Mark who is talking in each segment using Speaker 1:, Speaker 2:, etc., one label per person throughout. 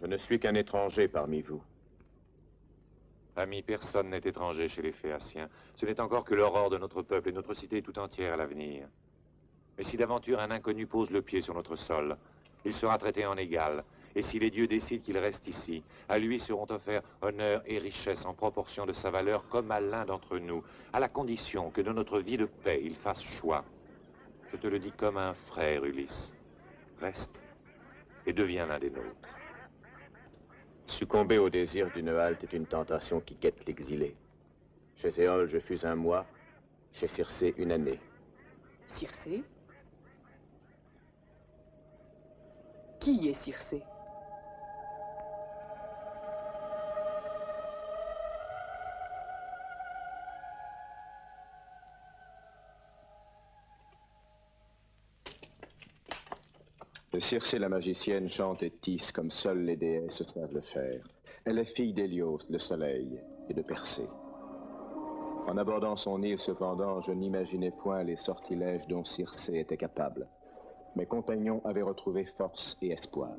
Speaker 1: Je ne suis qu'un étranger parmi vous.
Speaker 2: Ami, personne n'est étranger chez les Phéaciens. Ce n'est encore que l'aurore de notre peuple et notre cité tout entière à l'avenir. Mais si d'aventure un inconnu pose le pied sur notre sol, il sera traité en égal. Et si les dieux décident qu'il reste ici, à lui seront offerts honneur et richesse en proportion de sa valeur comme à l'un d'entre nous, à la condition que de notre vie de paix il fasse choix. Je te le dis comme un frère, Ulysse. Reste et deviens l'un des nôtres.
Speaker 1: Succomber au désir d'une halte est une tentation qui guette l'exilé. Chez Éole, je fus un mois, chez Circé, une année.
Speaker 3: Circé? Qui est Circé?
Speaker 1: Circé la magicienne chante et tisse comme seules les déesses savent le faire. Elle est fille d'Hélios, le soleil, et de Persée. En abordant son île, cependant, je n'imaginais point les sortilèges dont Circé était capable. Mes compagnons avaient retrouvé force et espoir.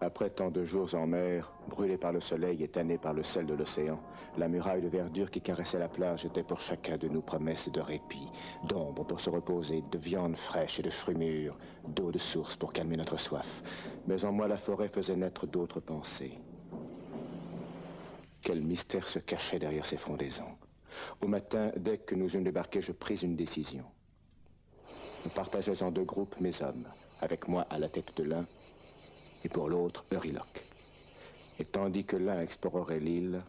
Speaker 1: Après tant de jours en mer, brûlée par le soleil et tannée par le sel de l'océan, la muraille de verdure qui caressait la plage était pour chacun de nous promesse de répit, d'ombre pour se reposer, de viande fraîche et de fruits mûrs, d'eau de source pour calmer notre soif. Mais en moi, la forêt faisait naître d'autres pensées. Quel mystère se cachait derrière ces frondaisons? Au matin, dès que nous eûmes débarqué, je pris une décision. Je partageais en deux groupes mes hommes, avec moi à la tête de l'un, et pour l'autre, Euryloque. Et tandis que l'un explorerait l'île,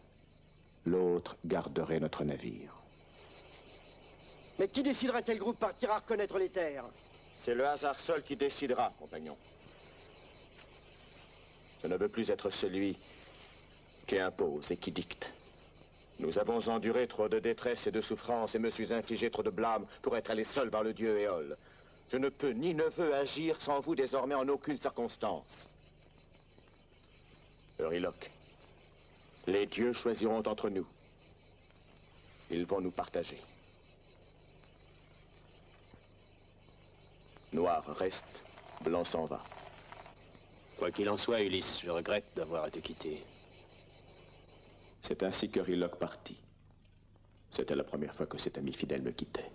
Speaker 1: l'autre garderait notre navire.
Speaker 4: Mais qui décidera quel groupe partira reconnaître les terres?
Speaker 1: C'est le hasard seul qui décidera, compagnon. Je ne veux plus être celui qui impose et qui dicte. Nous avons enduré trop de détresse et de souffrance et me suis infligé trop de blâme pour être allé seul vers le dieu Éole. Je ne peux ni ne veux agir sans vous désormais en aucune circonstance. Euryloque, les dieux choisiront entre nous. Ils vont nous partager. Noir reste, blanc s'en va.
Speaker 5: Quoi qu'il en soit, Ulysse, je regrette d'avoir été quitté.
Speaker 1: C'est ainsi qu'Euryloque partit. C'était la première fois que cet ami fidèle me quittait.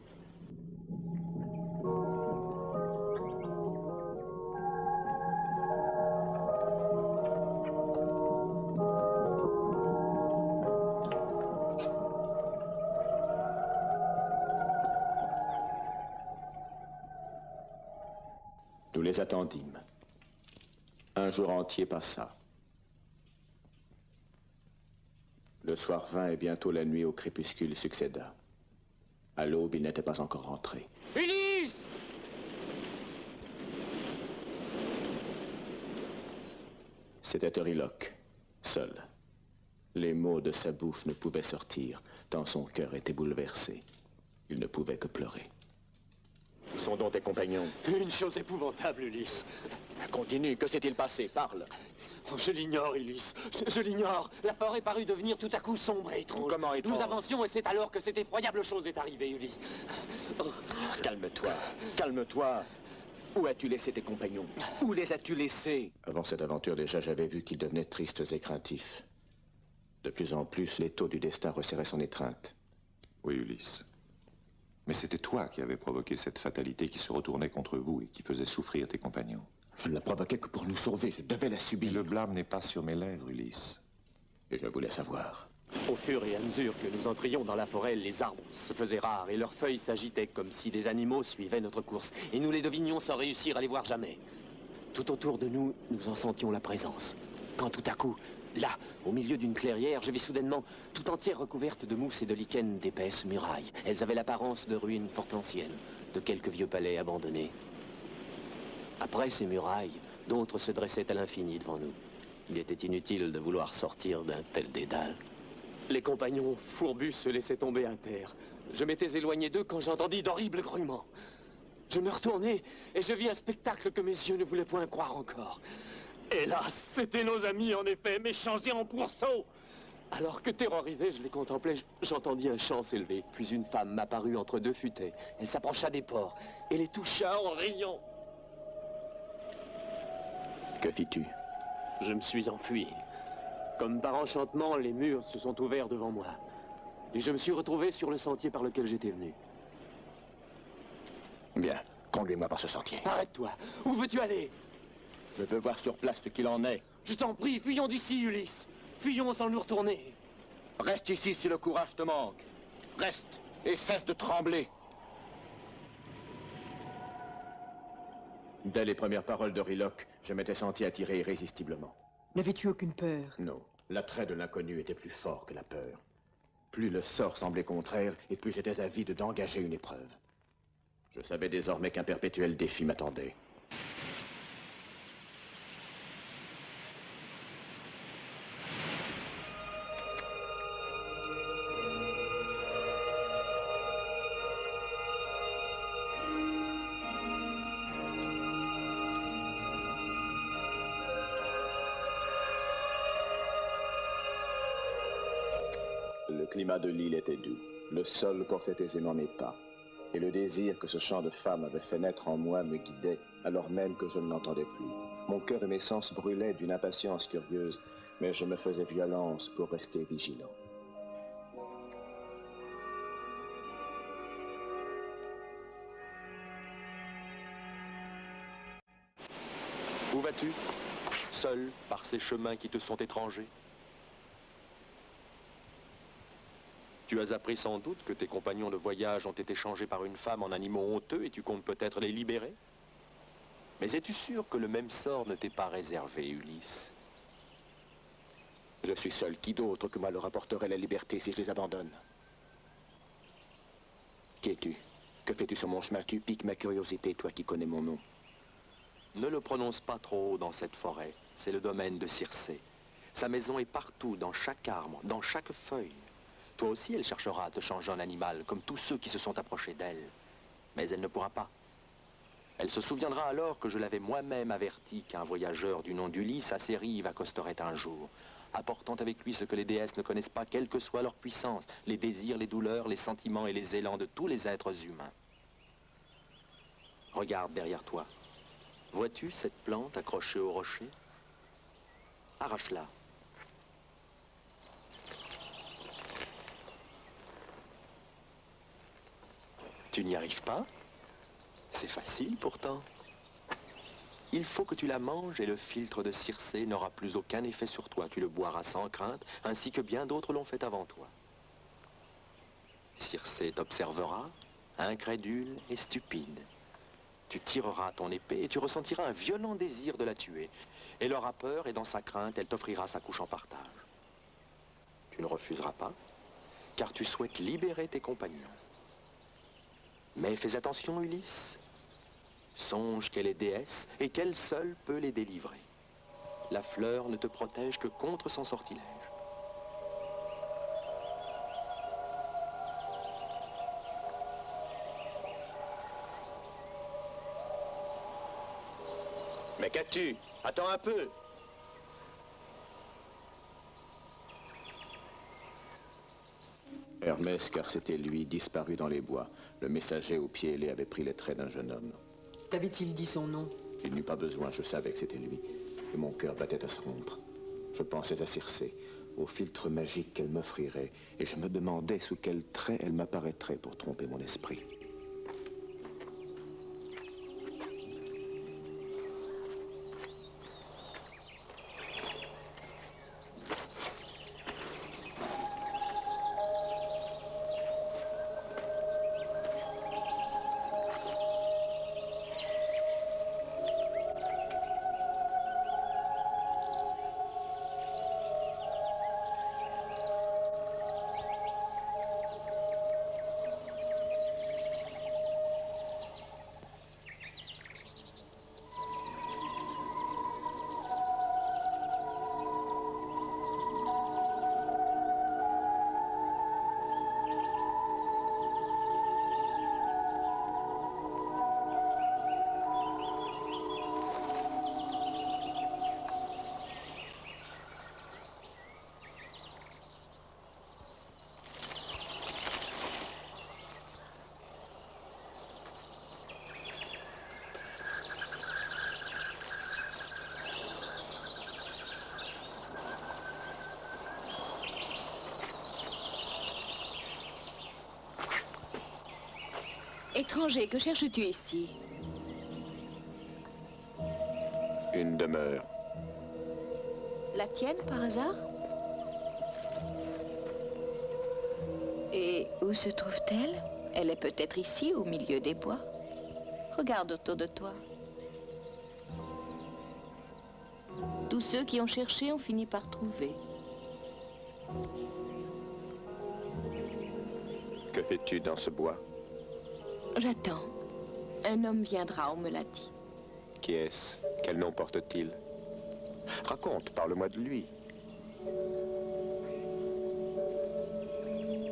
Speaker 1: Nous les attendîmes. Un jour entier passa. Le soir vint et bientôt la nuit au crépuscule succéda. À l'aube, il n'était pas encore rentré.
Speaker 4: Ulysse!
Speaker 1: C'était Euryloque, seul. Les mots de sa bouche ne pouvaient sortir, tant son cœur était bouleversé. Il ne pouvait que pleurer. Où sont donc tes compagnons?
Speaker 5: Une chose épouvantable, Ulysse.
Speaker 1: Continue, que s'est-il passé? Parle.
Speaker 5: Oh, je l'ignore, Ulysse. Je l'ignore. La forêt parut devenir tout à coup sombre et étrange.
Speaker 1: Comment étrange?
Speaker 5: Nous avancions et c'est alors que cette effroyable chose est arrivée, Ulysse. Oh.
Speaker 1: Calme-toi, calme-toi. Où as-tu laissé tes compagnons? Où les as-tu laissés? Avant cette aventure, déjà, j'avais vu qu'ils devenaient tristes et craintifs. De plus en plus, l'étau du destin resserrait son étreinte.
Speaker 6: Oui, Ulysse. Mais c'était toi qui avais provoqué cette fatalité qui se retournait contre vous et qui faisait souffrir tes compagnons.
Speaker 1: Je ne la provoquais que pour nous sauver. Je devais la subir.
Speaker 6: Et le blâme n'est pas sur mes lèvres, Ulysse.
Speaker 1: Et je voulais savoir.
Speaker 5: Au fur et à mesure que nous entrions dans la forêt, les arbres se faisaient rares et leurs feuilles s'agitaient comme si des animaux suivaient notre course. Et nous les devinions sans réussir à les voir jamais. Tout autour de nous, nous en sentions la présence. Quand tout à coup, Là, au milieu d'une clairière, je vis soudainement tout entière recouverte de mousse et de lichen d'épaisses murailles. Elles avaient l'apparence de ruines fort anciennes, de quelques vieux palais abandonnés. Après ces murailles, d'autres se dressaient à l'infini devant nous. Il était inutile de vouloir sortir d'un tel dédale. Les compagnons fourbus se laissaient tomber à terre. Je m'étais éloigné d'eux quand j'entendis d'horribles grognements. Je me retournai et je vis un spectacle que mes yeux ne voulaient point croire encore. Hélas, c'étaient nos amis, en effet, mais changés en pourceaux. Alors que terrorisé, je les contemplais, j'entendis un chant s'élever. Puis une femme m'apparut entre deux futaies. Elle s'approcha des porcs et les toucha en riant.
Speaker 1: Que fis-tu?
Speaker 5: Je me suis enfui. Comme par enchantement, les murs se sont ouverts devant moi. Et je me suis retrouvé sur le sentier par lequel j'étais venu.
Speaker 1: Bien, conduis-moi par ce sentier.
Speaker 5: Arrête-toi. Où veux-tu aller?
Speaker 1: Je veux voir sur place ce qu'il en est.
Speaker 5: Je t'en prie, fuyons d'ici, Ulysse. Fuyons sans nous retourner.
Speaker 1: Reste ici si le courage te manque. Reste et cesse de trembler. Dès les premières paroles de Riloc, je m'étais senti attiré irrésistiblement.
Speaker 3: N'avais-tu aucune peur?
Speaker 1: Non, l'attrait de l'inconnu était plus fort que la peur. Plus le sort semblait contraire, et plus j'étais avide d'engager une épreuve. Je savais désormais qu'un perpétuel défi m'attendait. Le climat de l'île était doux. Le sol portait aisément mes pas. Et le désir que ce chant de femme avait fait naître en moi me guidait, alors même que je ne l'entendais plus. Mon cœur et mes sens brûlaient d'une impatience curieuse, mais je me faisais violence pour rester vigilant.
Speaker 5: Où vas-tu? Seul, par ces chemins qui te sont étrangers? Tu as appris sans doute que tes compagnons de voyage ont été changés par une femme en animaux honteux et tu comptes peut-être les libérer? Mais es-tu sûr que le même sort ne t'est pas réservé, Ulysse?
Speaker 1: Je suis seul. Qui d'autre que moi leur apporterait la liberté si je les abandonne? Qui es-tu? Que fais-tu sur mon chemin? Tu piques ma curiosité, toi qui connais mon nom.
Speaker 5: Ne le prononce pas trop haut dans cette forêt. C'est le domaine de Circé. Sa maison est partout, dans chaque arbre, dans chaque feuille. Toi aussi, elle cherchera à te changer en animal, comme tous ceux qui se sont approchés d'elle. Mais elle ne pourra pas. Elle se souviendra alors que je l'avais moi-même averti qu'un voyageur du nom d'Ulysse à ses rives accosterait un jour, apportant avec lui ce que les déesses ne connaissent pas, quelle que soit leur puissance, les désirs, les douleurs, les sentiments et les élans de tous les êtres humains. Regarde derrière toi. Vois-tu cette plante accrochée au rocher? Arrache-la. Tu n'y arrives pas? C'est facile pourtant. Il faut que tu la manges et le philtre de Circé n'aura plus aucun effet sur toi. Tu le boiras sans crainte, ainsi que bien d'autres l'ont fait avant toi. Circé t'observera, incrédule et stupide. Tu tireras ton épée et tu ressentiras un violent désir de la tuer. Elle aura peur et dans sa crainte, elle t'offrira sa couche en partage. Tu ne refuseras pas, car tu souhaites libérer tes compagnons. Mais fais attention, Ulysse. Songe qu'elle est déesse et qu'elle seule peut les délivrer. La fleur ne te protège que contre son sortilège.
Speaker 1: Mais qu'as-tu? Attends un peu. Hermès, car c'était lui, disparu dans les bois. Le messager au pied ailé avait pris les traits d'un jeune homme.
Speaker 3: T'avait-il dit son nom?
Speaker 1: Il n'eut pas besoin, je savais que c'était lui. Et mon cœur battait à se rompre. Je pensais à Circé, au filtre magique qu'elle m'offrirait, et je me demandais sous quel trait elle m'apparaîtrait pour tromper mon esprit.
Speaker 7: Étranger, que cherches-tu ici?
Speaker 1: Une demeure.
Speaker 7: La tienne, par hasard? Et où se trouve-t-elle? Elle est peut-être ici, au milieu des bois. Regarde autour de toi. Tous ceux qui ont cherché ont fini par trouver.
Speaker 1: Que fais-tu dans ce bois?
Speaker 7: J'attends. Un homme viendra, on me l'a dit.
Speaker 1: Qui est-ce? Quel nom porte-t-il? Raconte, parle-moi de lui.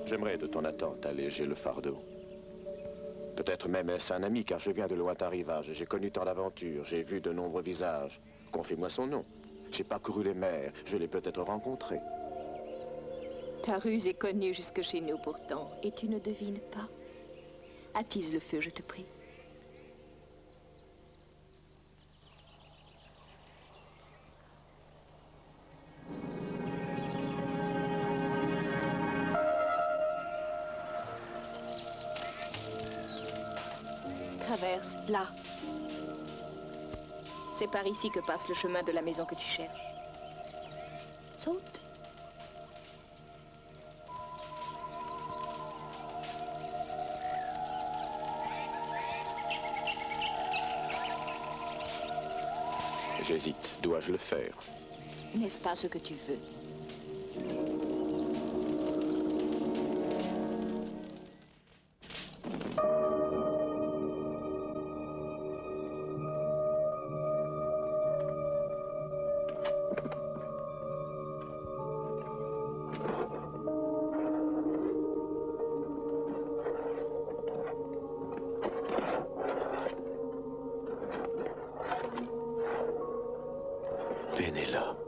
Speaker 1: J'aimerais de ton attente alléger le fardeau. Peut-être même est-ce un ami, car je viens de lointains rivages. J'ai connu tant d'aventures, j'ai vu de nombreux visages. Confie-moi son nom. J'ai parcouru les mers, je l'ai peut-être rencontré.
Speaker 7: Ta ruse est connue jusque chez nous pourtant, et tu ne devines pas. Attise le feu, je te prie. Traverse, là. C'est par ici que passe le chemin de la maison que tu cherches. Saute.
Speaker 1: J'hésite. Dois-je le faire?
Speaker 7: N'est-ce pas ce que tu veux?
Speaker 1: Pénélope.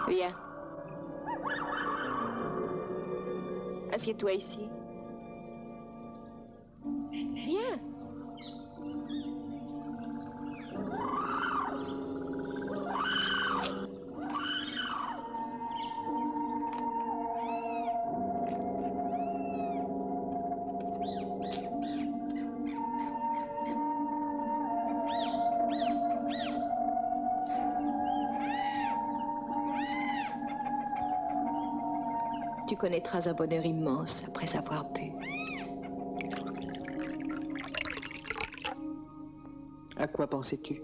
Speaker 7: Viens. Assieds-toi ici. Viens. Tu connaîtras un bonheur immense après avoir bu.
Speaker 3: À quoi pensais-tu?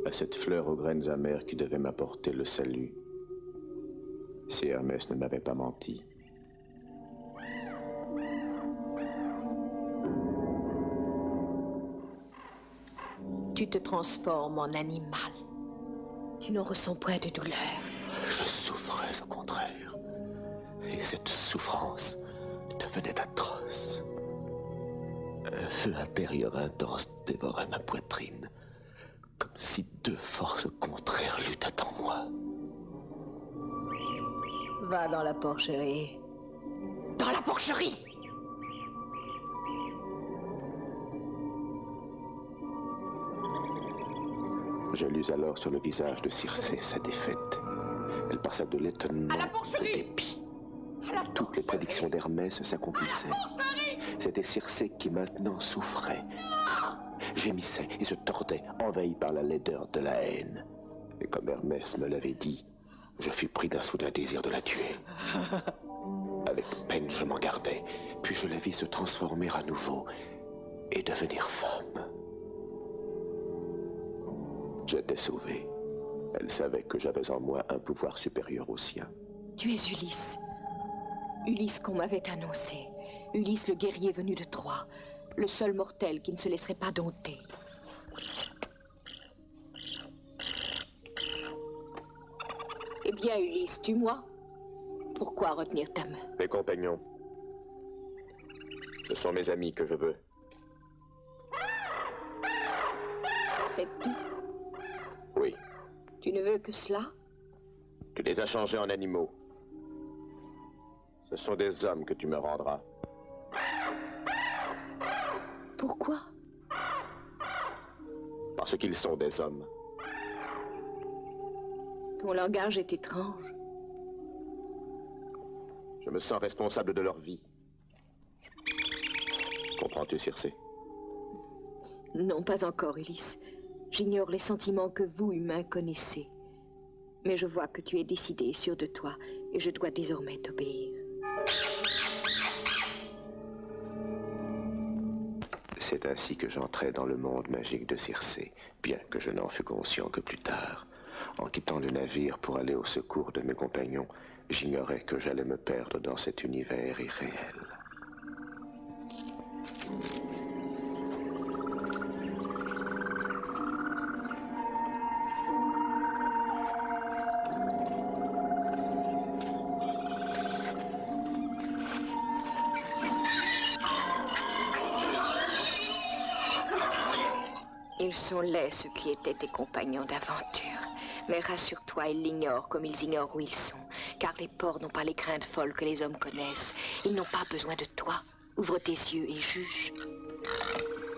Speaker 1: À cette fleur aux graines amères qui devait m'apporter le salut. Si Hermès ne m'avait pas menti.
Speaker 7: Tu te transformes en animal. Tu n'en ressens point de douleur.
Speaker 1: Je souffrais au contraire. Et cette souffrance devenait atroce. Un feu intérieur intense dévorait ma poitrine, comme si deux forces contraires luttaient en moi.
Speaker 7: Va dans la porcherie. Dans la porcherie!
Speaker 1: Je lus alors sur le visage de Circé sa défaite. Elle passa de l'étonnement au dépit. Toutes les prédictions d'Hermès s'accomplissaient. C'était Circé qui maintenant souffrait. Gémissait et se tordait, envahi par la laideur de la haine. Et comme Hermès me l'avait dit, je fus pris d'un soudain désir de la tuer. Avec peine, je m'en gardai, puis je la vis se transformer à nouveau et devenir femme. J'étais sauvé. Elle savait que j'avais en moi un pouvoir supérieur au sien.
Speaker 7: Tu es Ulysse. Ulysse qu'on m'avait annoncé. Ulysse le guerrier venu de Troie. Le seul mortel qui ne se laisserait pas dompter. bien, Ulysse, tue-moi. Pourquoi retenir ta main?
Speaker 1: Mes compagnons. Ce sont mes amis que je veux.
Speaker 7: C'est tout.
Speaker 1: Oui.
Speaker 7: Tu ne veux que cela?
Speaker 1: Tu les as changés en animaux. Ce sont des hommes que tu me rendras.
Speaker 7: Pourquoi?
Speaker 1: Parce qu'ils sont des hommes.
Speaker 7: Ton langage est étrange.
Speaker 1: Je me sens responsable de leur vie. Comprends-tu, Circé?
Speaker 7: Non, pas encore, Ulysse. J'ignore les sentiments que vous, humains, connaissez. Mais je vois que tu es décidé et sûr de toi, et je dois désormais t'obéir.
Speaker 1: C'est ainsi que j'entrais dans le monde magique de Circé, bien que je n'en fus conscient que plus tard. En quittant le navire pour aller au secours de mes compagnons, j'ignorais que j'allais me perdre dans cet univers irréel.
Speaker 7: Ils sont laids, ceux qui étaient tes compagnons d'aventure. Mais rassure-toi, ils l'ignorent comme ils ignorent où ils sont. Car les porcs n'ont pas les craintes folles que les hommes connaissent. Ils n'ont pas besoin de toi. Ouvre tes yeux et juge.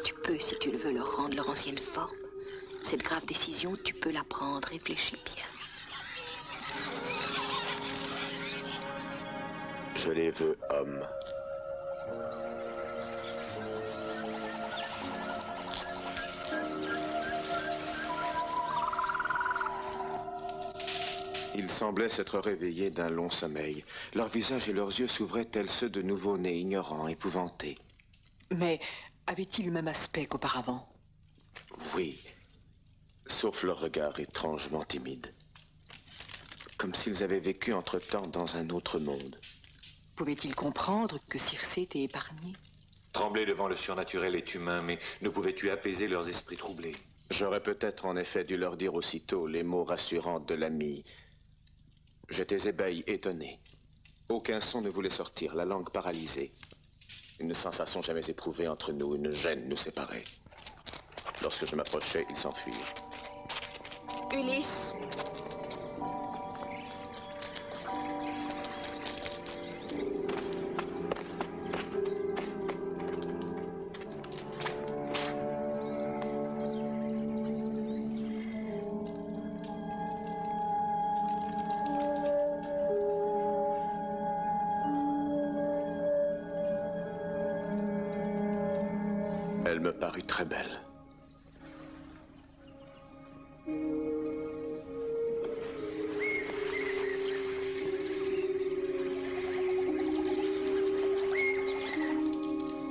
Speaker 7: Tu peux, si tu le veux, leur rendre leur ancienne forme. Cette grave décision, tu peux la prendre. Réfléchis bien.
Speaker 1: Je les veux hommes. Ils semblaient s'être réveillés d'un long sommeil. Leurs visages et leurs yeux s'ouvraient tels ceux de nouveau-nés, ignorants, épouvantés.
Speaker 3: Mais avaient-ils le même aspect qu'auparavant?
Speaker 1: Oui, sauf leur regard étrangement timide. Comme s'ils avaient vécu entre-temps dans un autre monde.
Speaker 3: Pouvaient-ils comprendre que Circé t'ait épargné?
Speaker 6: Trembler devant le surnaturel est humain, mais ne pouvais-tu apaiser leurs esprits troublés?
Speaker 1: J'aurais peut-être en effet dû leur dire aussitôt les mots rassurants de l'ami. J'étais ébahi, étonné. Aucun son ne voulait sortir, la langue paralysée. Une sensation jamais éprouvée entre nous, une gêne nous séparait. Lorsque je m'approchais, ils s'enfuirent.
Speaker 7: Ulysse!
Speaker 1: Elle me parut très belle.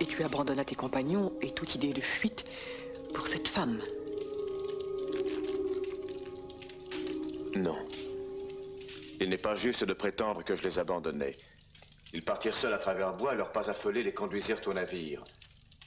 Speaker 3: Et tu abandonnas tes compagnons et toute idée de fuite pour cette femme?
Speaker 1: Non. Il n'est pas juste de prétendre que je les abandonnais. Ils partirent seuls à travers bois, leurs pas affolés les conduisirent au navire.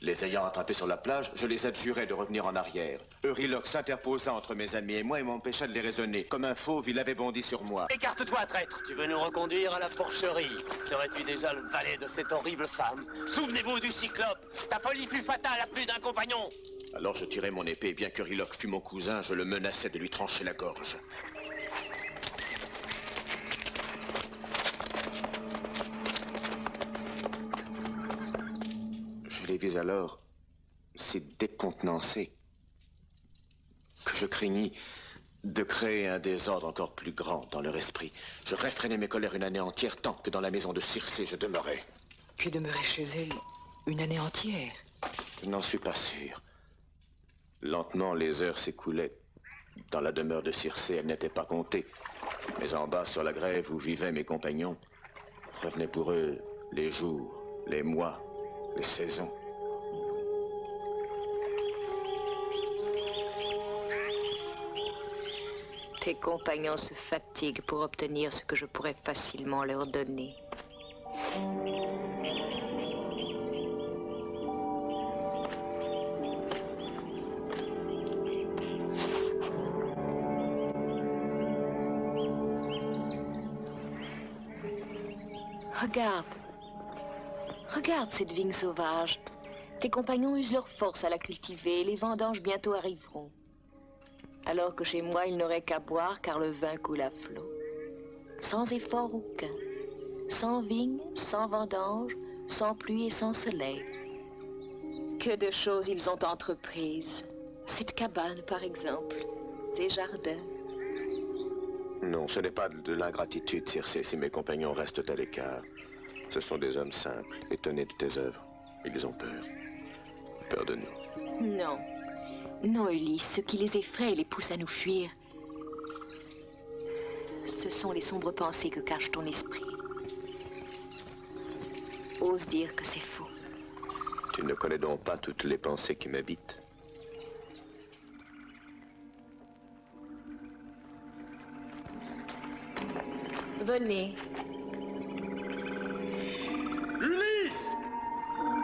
Speaker 1: Les ayant attrapés sur la plage, je les adjurai de revenir en arrière. Euryloque s'interposa entre mes amis et moi et m'empêcha de les raisonner. Comme un fauve, il avait bondi sur moi.
Speaker 5: Écarte-toi, traître. Tu veux nous reconduire à la porcherie. Serais-tu déjà le valet de cette horrible femme? Souvenez-vous du Cyclope. Ta folie fut fatale à plus d'un compagnon.
Speaker 1: Alors je tirai mon épée et bien qu'Euryloque fût mon cousin, je le menaçais de lui trancher la gorge. Je les vis alors si décontenancés que je craignis de créer un désordre encore plus grand dans leur esprit. Je réfrénai mes colères une année entière tant que dans la maison de Circé je demeurais.
Speaker 3: Tu es demeuré chez elle une année entière?
Speaker 1: Je n'en suis pas sûr. Lentement, les heures s'écoulaient. Dans la demeure de Circé, elles n'étaient pas comptées. Mais en bas, sur la grève où vivaient mes compagnons, revenaient pour eux les jours, les mois, les saisons.
Speaker 7: Tes compagnons se fatiguent pour obtenir ce que je pourrais facilement leur donner. Regarde. Regarde cette vigne sauvage. Tes compagnons usent leur force à la cultiver et les vendanges bientôt arriveront. Alors que chez moi, ils n'auraient qu'à boire car le vin coule à flot. Sans effort aucun. Sans vigne, sans vendange, sans pluie et sans soleil. Que de choses ils ont entreprises. Cette cabane, par exemple. Ces jardins.
Speaker 1: Non, ce n'est pas de l'ingratitude, Circé, si mes compagnons restent à l'écart. Ce sont des hommes simples, étonnés de tes œuvres. Ils ont peur. Peur de nous.
Speaker 7: Non. Non, Ulysse, ce qui les effraie et les pousse à nous fuir, ce sont les sombres pensées que cache ton esprit. Ose dire que c'est faux.
Speaker 1: Tu ne connais donc pas toutes les pensées qui m'habitent.
Speaker 7: Venez.
Speaker 4: Ulysse!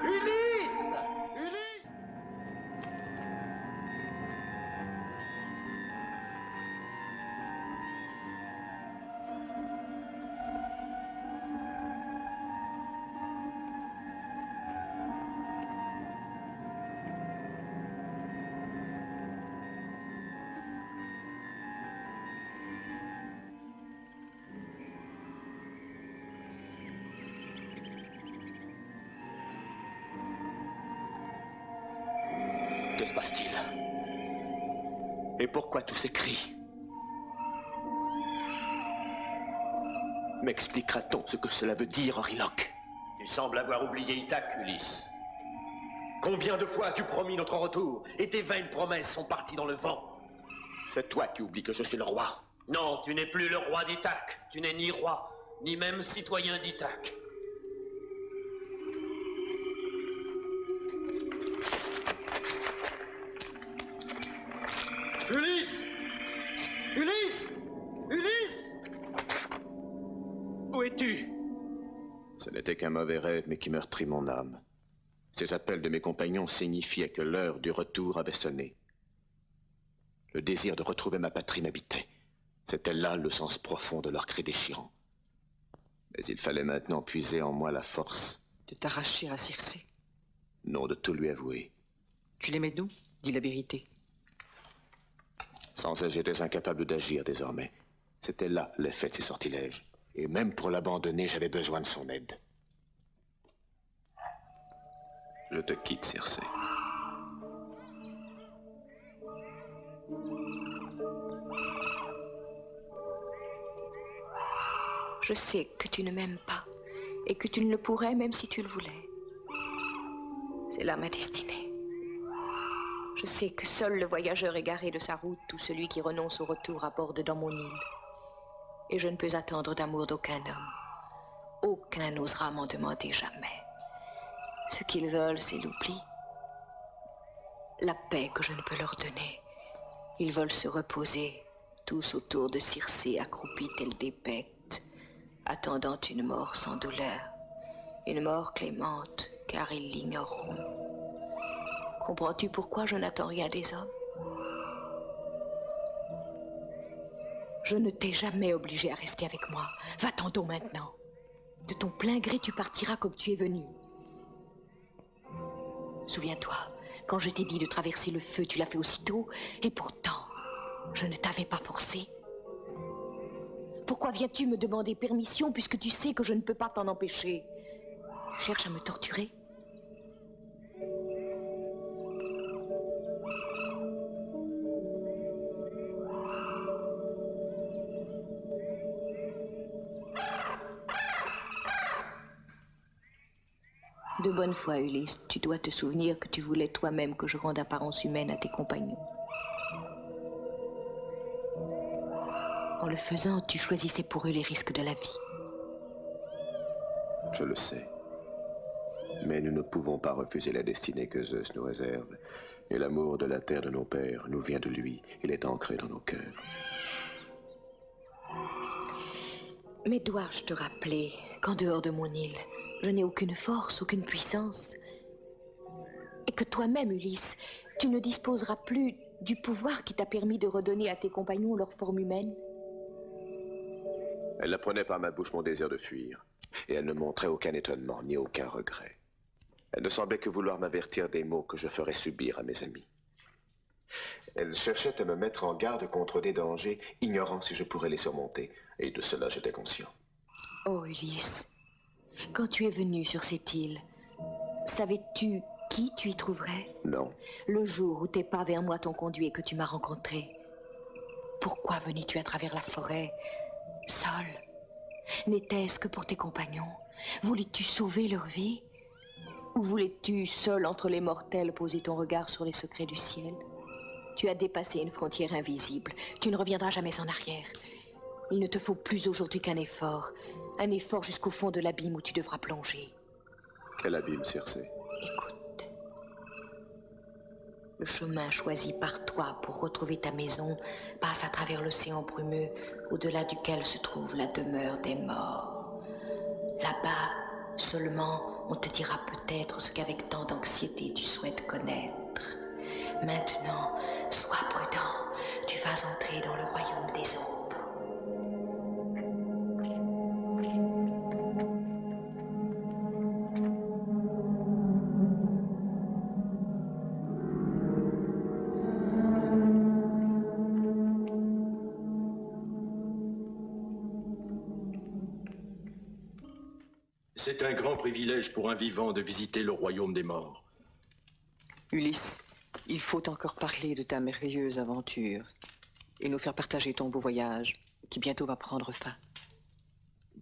Speaker 4: Ulysse! Ulysse!
Speaker 1: Que se passe-t-il? Et pourquoi tous ces cris? M'expliquera-t-on ce que cela veut dire, Orinoque?
Speaker 8: Tu sembles avoir oublié Ithaque, Ulysse. Combien de fois as-tu promis notre retour et tes vaines promesses sont parties dans le vent?
Speaker 1: C'est toi qui oublies que je suis le roi.
Speaker 8: Non, tu n'es plus le roi d'Ithaque. Tu n'es ni roi, ni même citoyen d'Ithaque.
Speaker 4: Ulysse! Ulysse! Ulysse!
Speaker 1: Où es-tu? Ce n'était qu'un mauvais rêve, mais qui meurtrit mon âme. Ces appels de mes compagnons signifiaient que l'heure du retour avait sonné. Le désir de retrouver ma patrie m'habitait. C'était là le sens profond de leurs cris déchirants. Mais il fallait maintenant puiser en moi la force.
Speaker 3: De t'arracher à Circé.
Speaker 1: Non, de tout lui avouer.
Speaker 3: Tu l'aimais donc? Dis la vérité.
Speaker 1: Sans elle, j'étais incapable d'agir désormais. C'était là l'effet de ses sortilèges. Et même pour l'abandonner, j'avais besoin de son aide. Je te quitte, Circé.
Speaker 7: Je sais que tu ne m'aimes pas et que tu ne le pourrais même si tu le voulais. C'est là ma destinée. Je sais que seul le voyageur égaré de sa route ou celui qui renonce au retour aborde dans mon île. Et je ne peux attendre d'amour d'aucun homme. Aucun n'osera m'en demander jamais. Ce qu'ils veulent, c'est l'oubli. La paix que je ne peux leur donner. Ils veulent se reposer, tous autour de Circé, accroupis tels des bêtes, attendant une mort sans douleur. Une mort clémente, car ils l'ignoreront. Comprends-tu pourquoi je n'attends rien des hommes? Je ne t'ai jamais obligé à rester avec moi. Va-t'en donc maintenant. De ton plein gré, tu partiras comme tu es venu. Souviens-toi, quand je t'ai dit de traverser le feu, tu l'as fait aussitôt, et pourtant, je ne t'avais pas forcé. Pourquoi viens-tu me demander permission puisque tu sais que je ne peux pas t'en empêcher? Tu cherches à me torturer? De bonne foi, Ulysse, tu dois te souvenir que tu voulais toi-même que je rende apparence humaine à tes compagnons. En le faisant, tu choisissais pour eux les risques de la vie.
Speaker 1: Je le sais. Mais nous ne pouvons pas refuser la destinée que Zeus nous réserve. Et l'amour de la terre de nos pères nous vient de lui. Il est ancré dans nos cœurs.
Speaker 7: Mais dois-je te rappeler qu'en dehors de mon île, je n'ai aucune force, aucune puissance. Et que toi-même, Ulysse, tu ne disposeras plus du pouvoir qui t'a permis de redonner à tes compagnons leur forme humaine.
Speaker 1: Elle apprenait par ma bouche mon désir de fuir. Et elle ne montrait aucun étonnement ni aucun regret. Elle ne semblait que vouloir m'avertir des maux que je ferais subir à mes amis. Elle cherchait à me mettre en garde contre des dangers, ignorant si je pourrais les surmonter. Et de cela, j'étais conscient.
Speaker 7: Oh, Ulysse, quand tu es venu sur cette île, savais-tu qui tu y trouverais?
Speaker 1: Non.
Speaker 7: Le jour où tes pas vers moi t'ont conduit et que tu m'as rencontré, pourquoi venais-tu à travers la forêt, seul? N'était-ce que pour tes compagnons? Voulais-tu sauver leur vie? Ou voulais-tu, seul entre les mortels, poser ton regard sur les secrets du ciel? Tu as dépassé une frontière invisible. Tu ne reviendras jamais en arrière. Il ne te faut plus aujourd'hui qu'un effort jusqu'au fond de l'abîme où tu devras plonger.
Speaker 1: Quel abîme, Circé?
Speaker 7: Écoute. Le chemin choisi par toi pour retrouver ta maison passe à travers l'océan brumeux, au-delà duquel se trouve la demeure des morts. Là-bas, seulement, on te dira peut-être ce qu'avec tant d'anxiété tu souhaites connaître. Maintenant, sois prudent. Tu vas entrer dans le royaume des ombres.
Speaker 8: C'est un grand privilège pour un vivant de visiter le royaume des morts.
Speaker 3: Ulysse, il faut encore parler de ta merveilleuse aventure et nous faire partager ton beau voyage qui bientôt va prendre fin.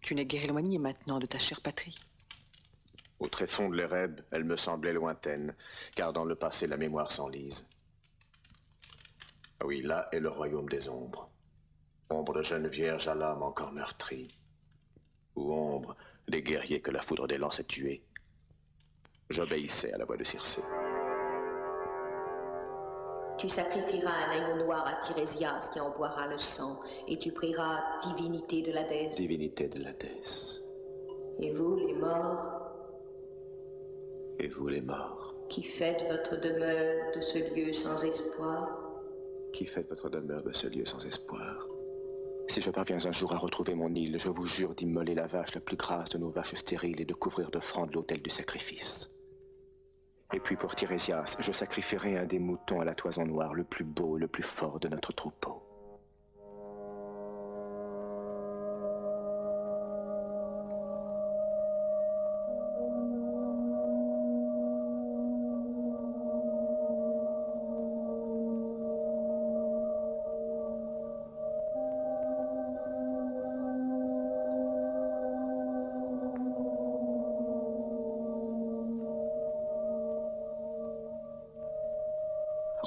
Speaker 3: Tu n'es guère éloigné maintenant de ta chère patrie.
Speaker 1: Au tréfonds de l'Érèbe, elle me semblait lointaine, car dans le passé, la mémoire s'enlise. Ah oui, là est le royaume des ombres. Ombre de jeune vierge à l'âme encore meurtrie. Ou ombre des guerriers que la foudre des lances a tués. J'obéissais à la voix de Circé.
Speaker 7: Tu sacrifieras un agneau noir à Tirésias qui en boira le sang, et tu prieras divinité de l'Hadès.
Speaker 1: Divinité de l'Hadès.
Speaker 7: Et vous, les morts,
Speaker 1: Et vous, les morts,
Speaker 7: qui faites votre demeure de ce lieu sans espoir,
Speaker 1: qui faites votre demeure de ce lieu sans espoir. Si je parviens un jour à retrouver mon île, je vous jure d'immoler la vache la plus grasse de nos vaches stériles et de couvrir d'offrandes l'autel du sacrifice. Et puis pour Tirésias, je sacrifierai un des moutons à la toison noire, le plus beau, le plus fort de notre troupeau.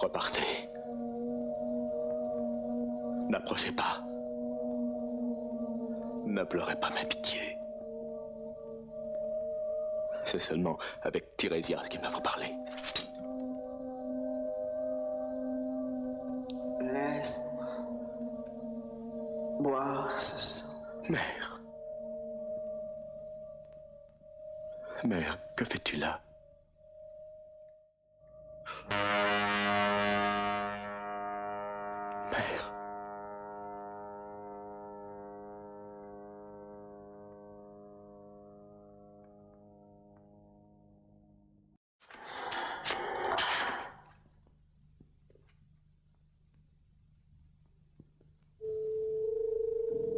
Speaker 1: Repartez. N'approchez pas. Ne pleurez pas ma pitié. C'est seulement avec Tirésias qu'il m'a parlé.
Speaker 3: Laisse-moi boire ce sang.
Speaker 1: Mère. Mère, que fais-tu là? Mère.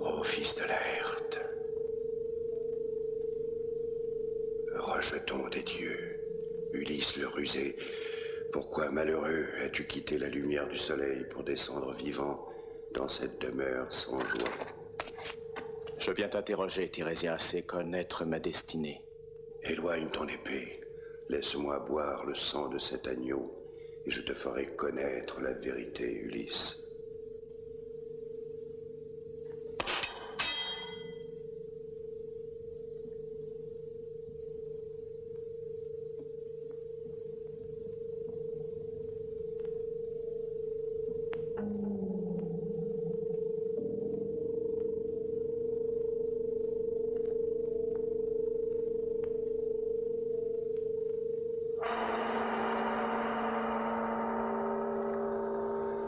Speaker 9: Ô fils de Laerte, rejeton des dieux, Ulysse le rusé, pourquoi, malheureux, as-tu quitté la lumière du soleil pour descendre vivant dans cette demeure sans joie?
Speaker 1: Je viens t'interroger, Tirésias, et connaître ma destinée.
Speaker 9: Éloigne ton épée, laisse-moi boire le sang de cet agneau, et je te ferai connaître la vérité, Ulysse.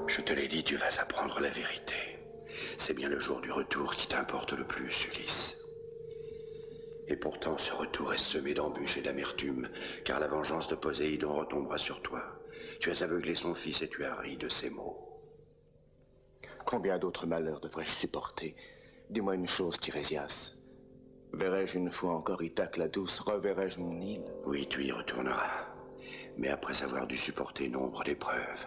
Speaker 9: Je te l'ai dit, tu vas apprendre la vérité. C'est bien le jour du retour qui t'importe le plus, Ulysse. Et pourtant, ce retour est semé d'embûches et d'amertume, car la vengeance de Poséidon retombera sur toi. Tu as aveuglé son fils et tu as ri de ses mots.
Speaker 1: Combien d'autres malheurs devrais-je supporter? Dis-moi une chose, Tirésias. Verrai-je une fois encore Ithaque la douce? Reverrai-je mon île?
Speaker 9: Oui, tu y retourneras. Mais après avoir dû supporter nombre d'épreuves,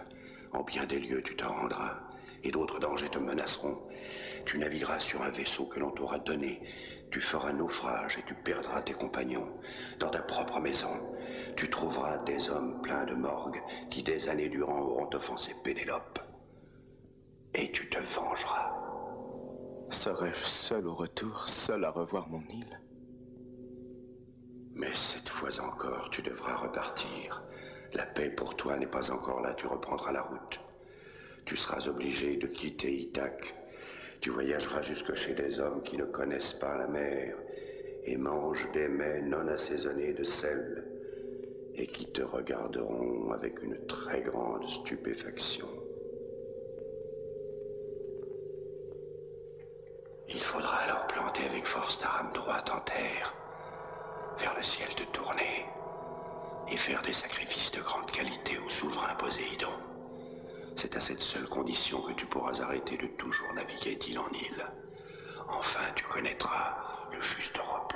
Speaker 9: en bien des lieux tu t'en rendras, et d'autres dangers te menaceront. Tu navigueras sur un vaisseau que l'on t'aura donné. Tu feras naufrage et tu perdras tes compagnons. Dans ta propre maison, tu trouveras des hommes pleins de morgue qui des années durant auront offensé Pénélope. Et tu te vengeras.
Speaker 1: Serais-je seul au retour, seul à revoir mon île?
Speaker 9: Mais cette fois encore, tu devras repartir. La paix pour toi n'est pas encore là, tu reprendras la route. Tu seras obligé de quitter Ithaque. Tu voyageras jusque chez des hommes qui ne connaissent pas la mer et mangent des mets non assaisonnés de sel et qui te regarderont avec une très grande stupéfaction. Il faudra alors planter avec force ta rame droite en terre, vers le ciel te tourner et faire des sacrifices de grande qualité au souverain Poséidon. C'est à cette seule condition que tu pourras arrêter de toujours naviguer d'île en île. Enfin, tu connaîtras le juste repos.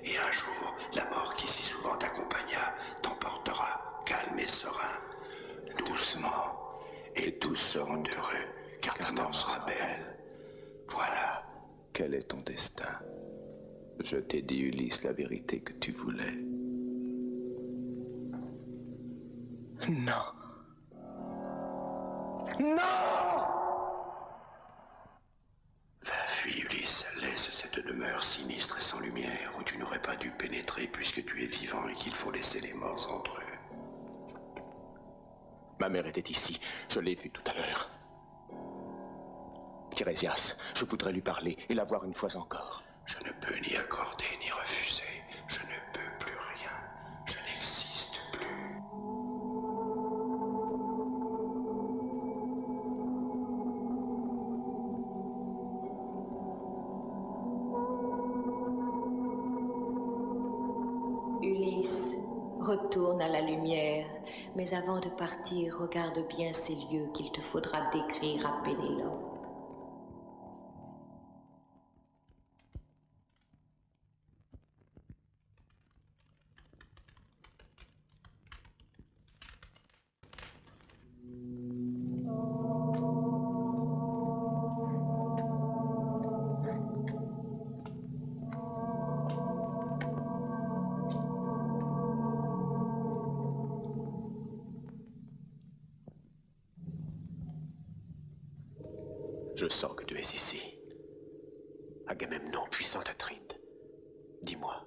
Speaker 9: Et un jour, la mort qui si souvent t'accompagna t'emportera, calme et serein, doucement, et tous seront heureux, car ta mort sera belle. Voilà.
Speaker 1: Quel est ton destin? Je t'ai dit, Ulysse, la vérité que tu voulais. Non! Non!
Speaker 9: Va, fuis, Ulysse, laisse cette demeure sinistre et sans lumière où tu n'aurais pas dû pénétrer puisque tu es vivant et qu'il faut laisser les morts entre eux.
Speaker 1: Ma mère était ici, je l'ai vue tout à l'heure. Tirésias, je voudrais lui parler et la voir une fois encore.
Speaker 9: Je ne peux ni accorder ni refuser. Je ne peux plus rien. Je n'existe plus.
Speaker 7: Ulysse, retourne à la lumière, mais avant de partir, regarde bien ces lieux qu'il te faudra décrire à Pénélope.
Speaker 1: Je sens que tu es ici. Agamemnon, puissant Atride. Dis-moi,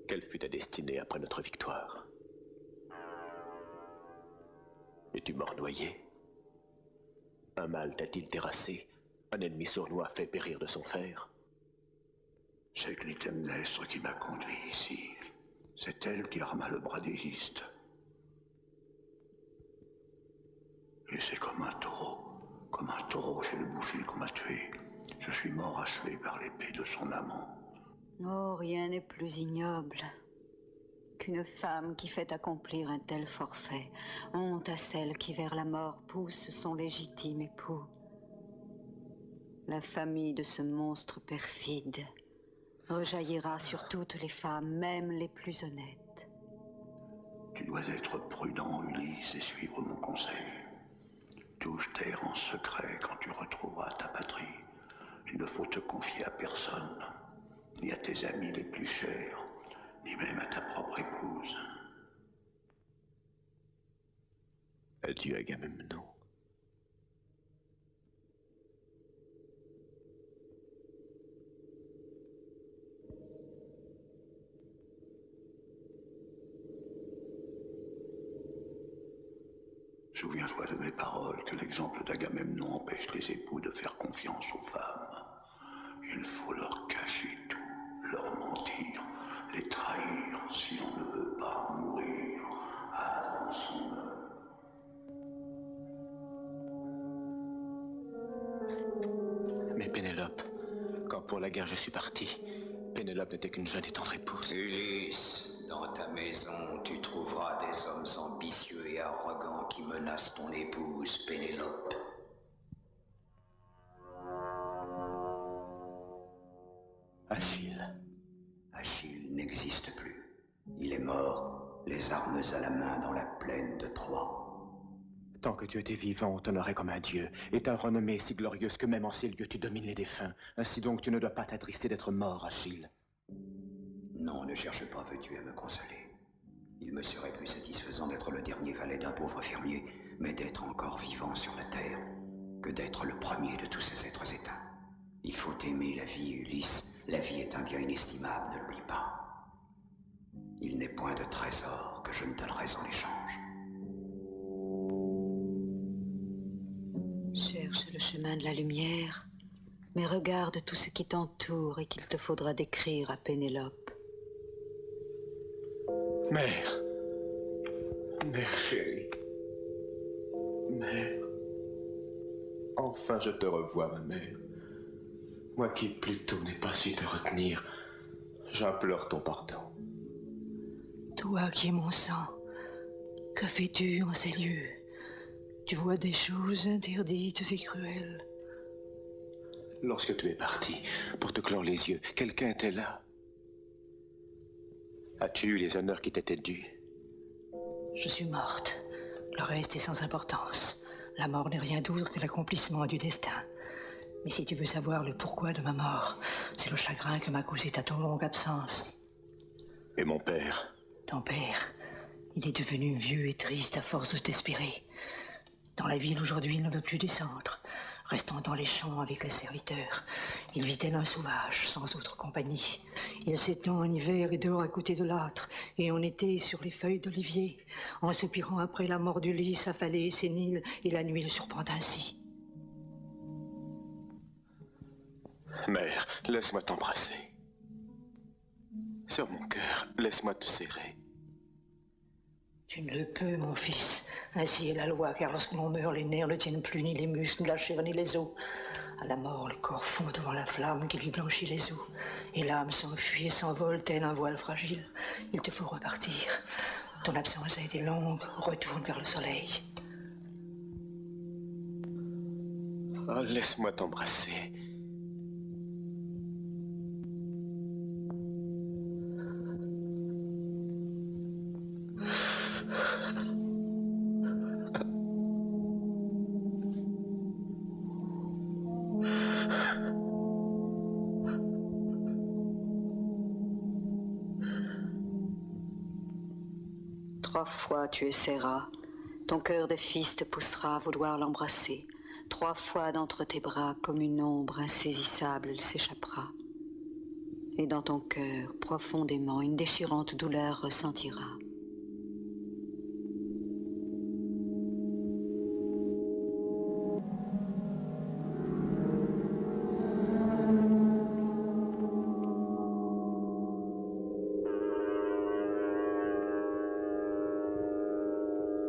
Speaker 1: quelle fut ta destinée après notre victoire? Es-tu mort noyé? Un mal t'a-t-il terrassé? Un ennemi sournois fait périr de son fer?
Speaker 10: C'est Clytemnestre qui m'a conduit ici. C'est elle qui arma le bras d'Égiste. Et c'est comme un taureau chez le boucher qu'on m'a tué. Je suis mort achevé par l'épée de son amant.
Speaker 11: Oh, rien n'est plus ignoble qu'une femme qui fait accomplir un tel forfait. Honte à celle qui vers la mort pousse son légitime époux. La famille de ce monstre perfide rejaillira sur toutes les femmes, même les plus honnêtes.
Speaker 10: Tu dois être prudent, Ulysse, et suivre mon conseil. Touche terre en secret quand tu retrouveras ta patrie. Il ne faut te confier à personne, ni à tes amis les plus chers, ni même à ta propre épouse.
Speaker 1: Adieu, Agamemnon.
Speaker 10: Souviens-toi de mes paroles, que l'exemple d'Agamemnon empêche les époux de faire confiance aux femmes. Il faut leur cacher tout, leur mentir, les trahir si l'on ne veut pas mourir avant son heure.
Speaker 1: Mais Pénélope, quand pour la guerre je suis parti, Pénélope n'était qu'une jeune et tendre épouse.
Speaker 10: Ulysse, dans ta maison, tu trouveras des hommes ambitieux et arrogants qui menacent ton épouse, Pénélope.
Speaker 1: Achille.
Speaker 10: Achille n'existe plus. Il est mort, les armes à la main dans la plaine de Troie.
Speaker 1: Tant que tu étais vivant, on t'honorait comme un dieu, et ta renommée si glorieuse que même en ces lieux tu domines les défunts. Ainsi donc tu ne dois pas t'attrister d'être mort, Achille.
Speaker 10: Non, ne cherche pas, veux-tu, à me consoler. Il me serait plus satisfaisant d'être le dernier valet d'un pauvre fermier, mais d'être encore vivant sur la terre, que d'être le premier de tous ces êtres éteints. Il faut aimer la vie, Ulysse. La vie est un bien inestimable, ne l'oublie pas. Il n'est point de trésor que je ne donnerais en échange.
Speaker 11: Cherche le chemin de la lumière, mais regarde tout ce qui t'entoure et qu'il te faudra décrire à Pénélope.
Speaker 1: Mère. Mère chérie. Mère. Enfin je te revois, ma mère. Moi qui plus tôt n'ai pas su te retenir, j'implore ton pardon.
Speaker 11: Toi qui es mon sang, que fais-tu en ces lieux? Tu vois des choses interdites et cruelles.
Speaker 1: Lorsque tu es parti, pour te clore les yeux, quelqu'un était là. As-tu eu les honneurs qui t'étaient dus?
Speaker 11: Je suis morte. Le reste est sans importance. La mort n'est rien d'autre que l'accomplissement du destin. Mais si tu veux savoir le pourquoi de ma mort, c'est le chagrin que m'a causé ta ton longue absence.
Speaker 1: Et mon père?
Speaker 11: Ton père, il est devenu vieux et triste à force de t'espérer. Dans la ville aujourd'hui, il ne veut plus descendre, restant dans les champs avec les serviteurs. Il vit tel un sauvage, sans autre compagnie. Il s'étend en hiver et dort à côté de l'âtre, et en été sur les feuilles d'olivier, en soupirant après la mort d'Ulysse affalé et sénile, et la nuit le surprend ainsi.
Speaker 1: Mère, laisse-moi t'embrasser. Sur mon cœur, laisse-moi te serrer.
Speaker 11: Tu ne le peux, mon fils. Ainsi est la loi, car lorsque l'on meurt, les nerfs ne tiennent plus ni les muscles, la chair, ni les os. À la mort, le corps fond devant la flamme qui lui blanchit les os. Et l'âme s'enfuit et s'envole tel un voile fragile. Il te faut repartir. Ton absence a été longue. Retourne vers le soleil.
Speaker 1: Oh, laisse-moi t'embrasser.
Speaker 11: Trois fois tu essaieras, ton cœur de fils te poussera à vouloir l'embrasser. 3 fois d'entre tes bras, comme une ombre insaisissable, elle s'échappera. Et dans ton cœur, profondément, une déchirante douleur ressentira.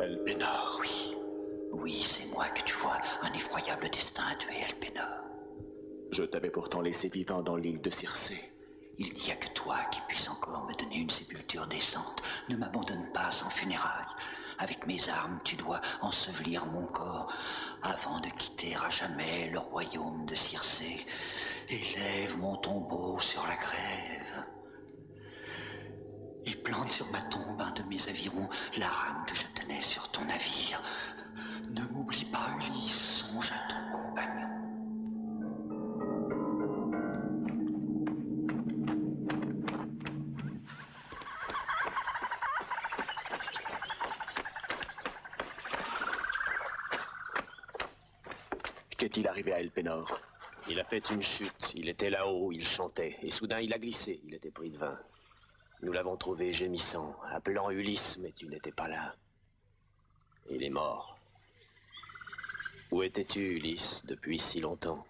Speaker 1: Elpénor, oui.
Speaker 10: Oui, c'est moi que tu vois. Un effroyable destin a tué Elpénor.
Speaker 1: Je t'avais pourtant laissé vivant dans l'île de Circé.
Speaker 10: Il n'y a que toi qui puisse encore me donner une sépulture décente. Ne m'abandonne pas sans funérailles. Avec mes armes, tu dois ensevelir mon corps avant de quitter à jamais le royaume de Circé. Élève mon tombeau sur la grève. Et plante sur ma tombe un de mes avirons la rame que je tenais sur ton navire. Ne m'oublie pas, Ulysse, songe à ton compagnon.
Speaker 1: Qu'est-il arrivé à Elpénor?
Speaker 5: Il a fait une chute. Il était là-haut, il chantait. Et soudain, il a glissé. Il était pris de vin. Nous l'avons trouvé gémissant, appelant Ulysse, mais tu n'étais pas là. Il est mort. Où étais-tu, Ulysse, depuis si longtemps?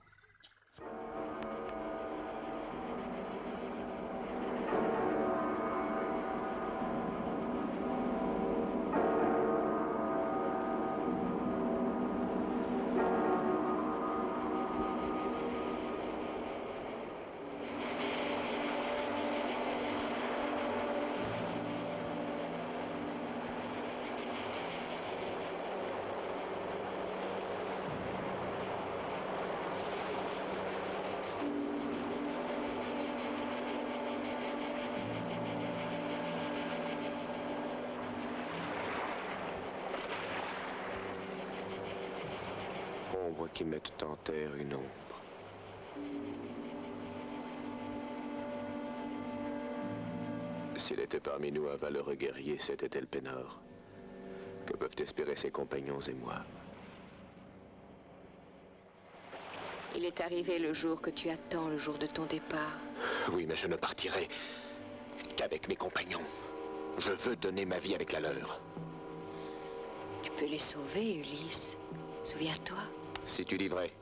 Speaker 9: ombres qui mettent en terre une ombre. S'il était parmi nous un valeureux guerrier, c'était Elpenor. Que peuvent espérer ses compagnons et moi?
Speaker 7: Il est arrivé le jour que tu attends, le jour de ton départ.
Speaker 9: Oui, mais je ne partirai qu'avec mes compagnons. Je veux donner ma vie avec la leur.
Speaker 7: Tu peux les sauver, Ulysse. Souviens-toi.
Speaker 9: Si tu dis vrai,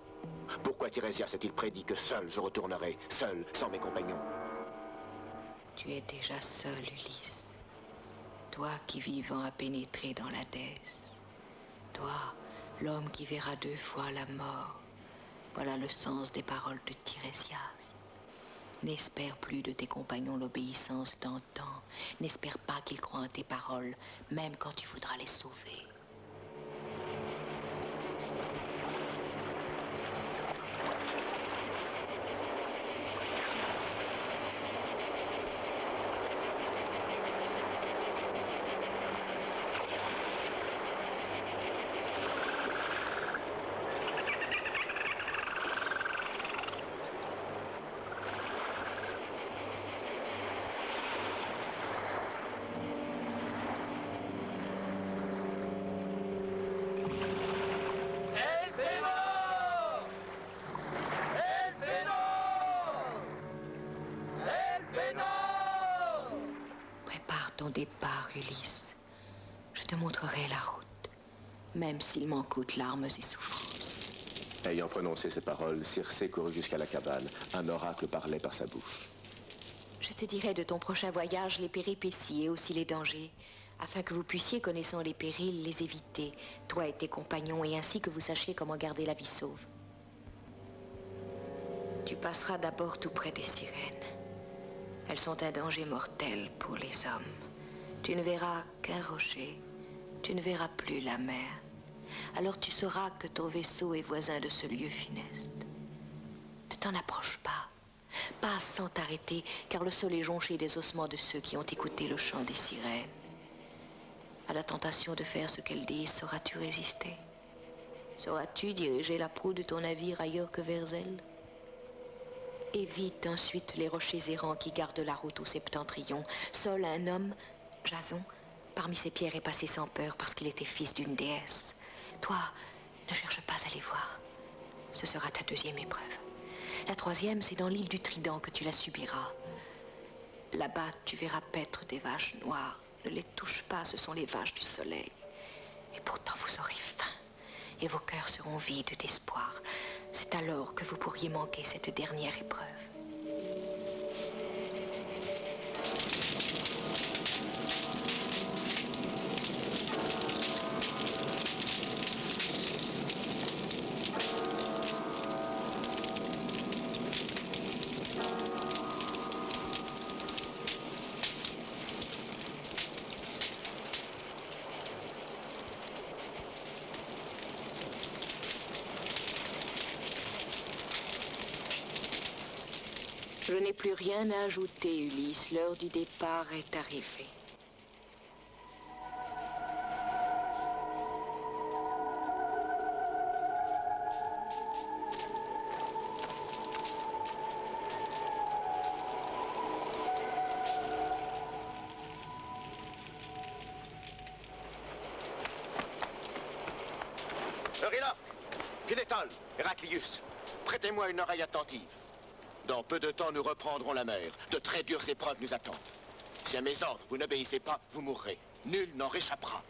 Speaker 9: pourquoi Tirésias a-t-il prédit que seul je retournerai, seul, sans mes compagnons?
Speaker 7: Tu es déjà seul, Ulysse. Toi qui vivant a pénétré dans l'Hadès. Toi, l'homme qui verra 2 fois la mort. Voilà le sens des paroles de Tirésias. N'espère plus de tes compagnons l'obéissance d'antan. N'espère pas qu'ils croient en tes paroles, même quand tu voudras les sauver. Ton départ, Ulysse. Je te montrerai la route, même s'il m'en coûte larmes et souffrances.
Speaker 1: Ayant prononcé ces paroles, Circé courut jusqu'à la cabane. Un oracle parlait par sa bouche.
Speaker 7: Je te dirai de ton prochain voyage les péripéties et aussi les dangers, afin que vous puissiez, connaissant les périls, les éviter, toi et tes compagnons, et ainsi que vous sachiez comment garder la vie sauve. Tu passeras d'abord tout près des sirènes. Elles sont un danger mortel pour les hommes. Tu ne verras qu'un rocher. Tu ne verras plus la mer. Alors tu sauras que ton vaisseau est voisin de ce lieu funeste. Ne t'en approche pas. Passe sans t'arrêter, car le sol est jonché des ossements de ceux qui ont écouté le chant des sirènes. À la tentation de faire ce qu'elles disent, sauras-tu résister? Sauras-tu diriger la proue de ton navire ailleurs que vers elles? Évite ensuite les rochers errants qui gardent la route au septentrion. Seul un homme, Jason, parmi ces pierres est passé sans peur parce qu'il était fils d'une déesse. Toi, ne cherche pas à les voir. Ce sera ta 2e épreuve. La 3e, c'est dans l'île du Trident que tu la subiras. Là-bas, tu verras paître des vaches noires. Ne les touche pas, ce sont les vaches du soleil. Et pourtant, vous aurez faim. Et vos cœurs seront vides d'espoir. C'est alors que vous pourriez manquer cette dernière épreuve. Je n'ai plus rien à ajouter, Ulysse. L'heure du départ est arrivée.
Speaker 9: Eurila, Phinétol, Héraclius, prêtez-moi une oreille attentive. Dans peu de temps, nous reprendrons la mer. De très dures épreuves nous attendent. Si à mes ordres vous n'obéissez pas, vous mourrez. Nul n'en réchappera.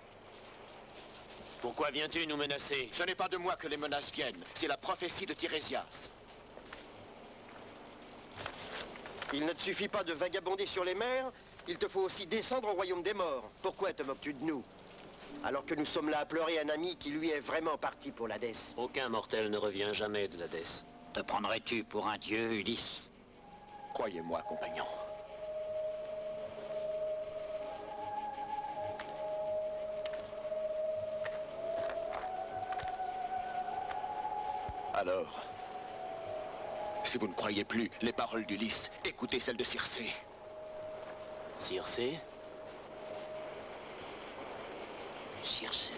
Speaker 5: Pourquoi viens-tu nous menacer?
Speaker 9: Ce n'est pas de moi que les menaces viennent. C'est la prophétie de Tirésias.
Speaker 4: Il ne te suffit pas de vagabonder sur les mers, il te faut aussi descendre au royaume des morts. Pourquoi te moques-tu de nous? Alors que nous sommes là à pleurer un ami qui lui est vraiment parti pour l'Hadès.
Speaker 5: Aucun mortel ne revient jamais de l'Hadès.
Speaker 12: Te prendrais-tu pour un dieu, Ulysse?
Speaker 9: Croyez-moi, compagnon. Alors, si vous ne croyez plus les paroles d'Ulysse, écoutez celles de Circé.
Speaker 5: Circé?
Speaker 12: Circé.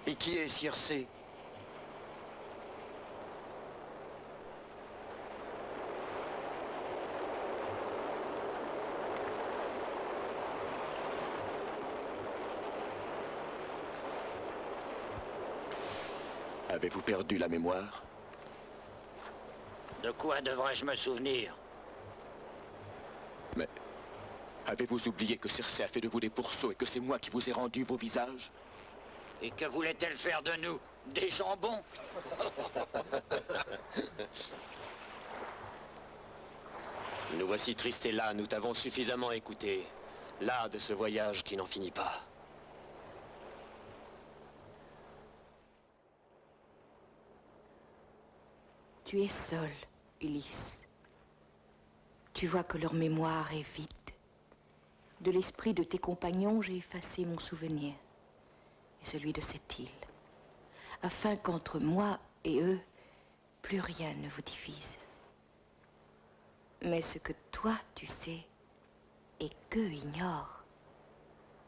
Speaker 4: Et qui est Circé?
Speaker 1: Avez-vous perdu la mémoire?
Speaker 12: De quoi devrais-je me souvenir?
Speaker 1: Mais avez-vous oublié que Circé a fait de vous des pourceaux et que c'est moi qui vous ai rendu vos visages?
Speaker 12: Et que voulait-elle faire de nous? Des jambons?
Speaker 5: Nous voici tristes et là, nous t'avons suffisamment écouté. Là de ce voyage qui n'en finit pas.
Speaker 7: Tu es seul, Ulysse. Tu vois que leur mémoire est vide. De l'esprit de tes compagnons, j'ai effacé mon souvenir et celui de cette île, afin qu'entre moi et eux, plus rien ne vous divise. Mais ce que toi, tu sais, et qu'eux ignorent,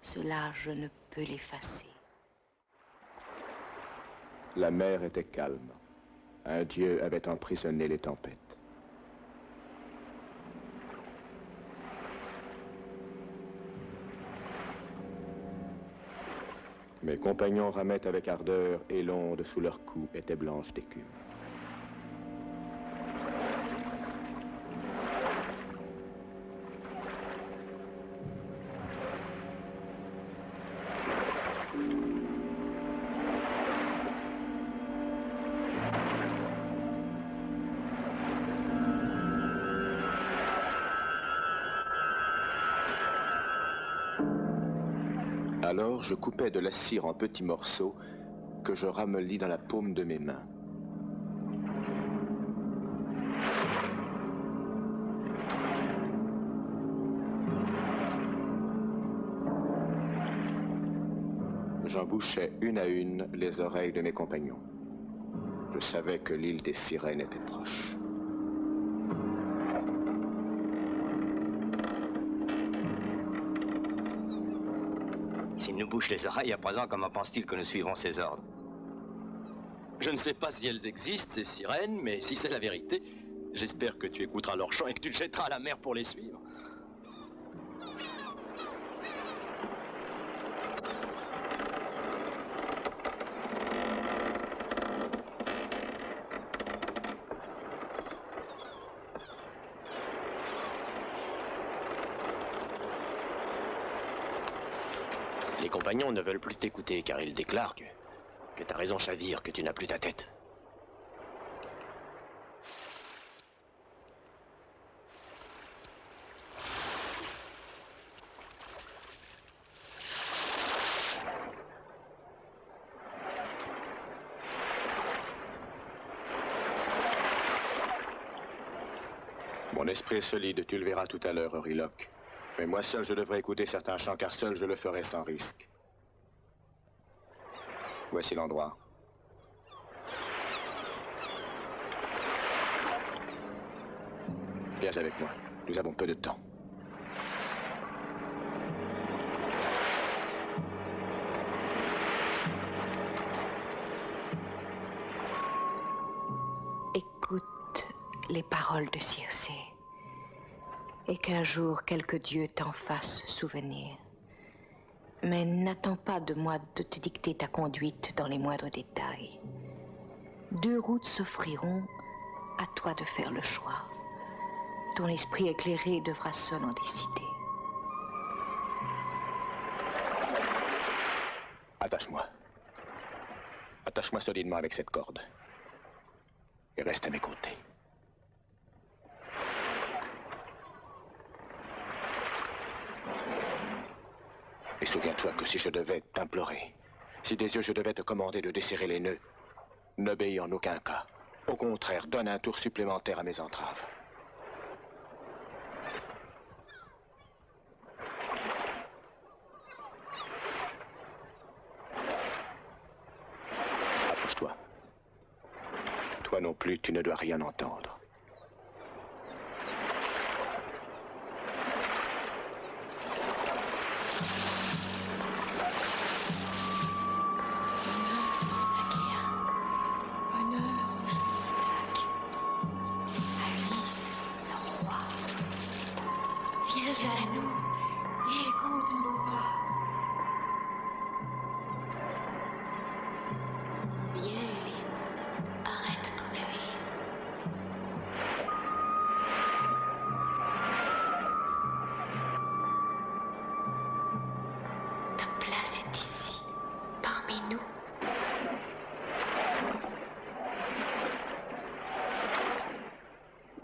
Speaker 7: cela, je ne peux l'effacer.
Speaker 1: La mer était calme. Un dieu avait emprisonné les tempêtes. Mes compagnons ramaient avec ardeur et l'onde sous leurs coups était blanche d'écume. Alors, je coupais de la cire en petits morceaux que je ramelis dans la paume de mes mains. J'en bouchais une à une les oreilles de mes compagnons. Je savais que l'île des sirènes était proche.
Speaker 13: S'il nous bouche les oreilles à présent, comment pense-t-il que nous suivons ses ordres?
Speaker 8: Je ne sais pas si elles existent, ces sirènes, mais si c'est la vérité, j'espère que tu écouteras leur chant et que tu te jetteras à la mer pour les suivre.
Speaker 5: Les compagnons ne veulent plus t'écouter car ils déclarent que ta raison chavire, que tu n'as plus ta tête.
Speaker 1: Mon esprit est solide, tu le verras tout à l'heure, Auriloque. Mais moi seul, je devrais écouter certains chants, car seul, je le ferai sans risque. Voici l'endroit. Viens avec moi. Nous avons peu de temps.
Speaker 7: Écoute les paroles de Circé. Et qu'un jour, quelque dieu t'en fasse souvenir. Mais n'attends pas de moi de te dicter ta conduite dans les moindres détails. 2 routes s'offriront, à toi de faire le choix. Ton esprit éclairé devra seul en décider.
Speaker 1: Attache-moi. Attache-moi solidement avec cette corde. Et reste à mes côtés. Et souviens-toi que si je devais t'implorer, si des yeux je devais te commander de desserrer les nœuds, n'obéis en aucun cas. Au contraire, donne un tour supplémentaire à mes entraves. Approche-toi. Toi non plus, tu ne dois rien entendre.
Speaker 7: Viens, Ulysse.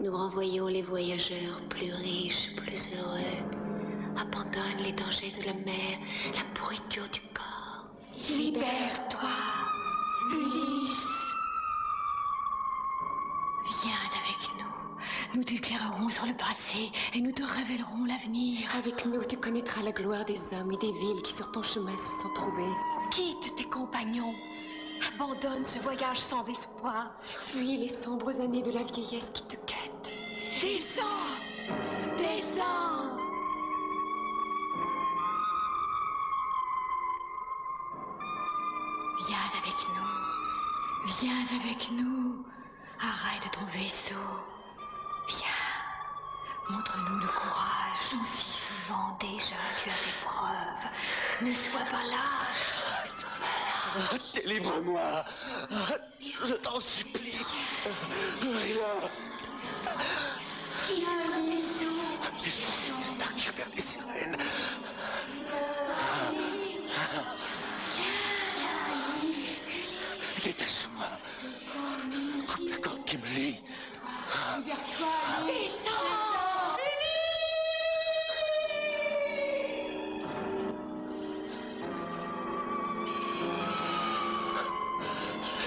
Speaker 7: Nous renvoyons les voyageurs plus riches, plus heureux. Abandonne les dangers de la mer, la pourriture du corps. Libère-toi, Ulysse.
Speaker 11: Viens avec nous. Nous t'éclairerons sur le passé et nous te révélerons l'avenir.
Speaker 7: Avec nous, tu connaîtras la gloire des hommes et des villes qui sur ton chemin se sont trouvées.
Speaker 11: Quitte tes compagnons. Abandonne ce voyage sans espoir.
Speaker 7: Fuis les sombres années de la vieillesse qui te quête.
Speaker 11: Descends! Descends! Viens avec nous. Viens avec nous. Arrête ton vaisseau. Viens. Montre-nous le courage dont si souvent déjà tu as fait preuve. Ne sois pas lâche. Ne sois pas lâche.
Speaker 14: Délivre-moi. Je t'en supplie. Rien.
Speaker 11: Quitte ton vaisseau.
Speaker 14: Je vais partir vers les sirènes. Détache-moi. Coupe la corde qui me lie.
Speaker 11: Libère-toi. Descends.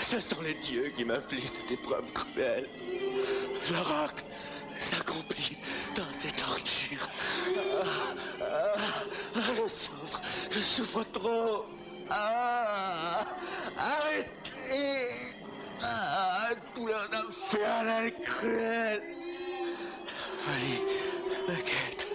Speaker 14: Ce sont les dieux qui m'infligent cette épreuve cruelle. L'oracle s'accomplit dans ces tortures. Je souffre trop. Arrêtez. Douleur infernale cruelle. Folie me guette.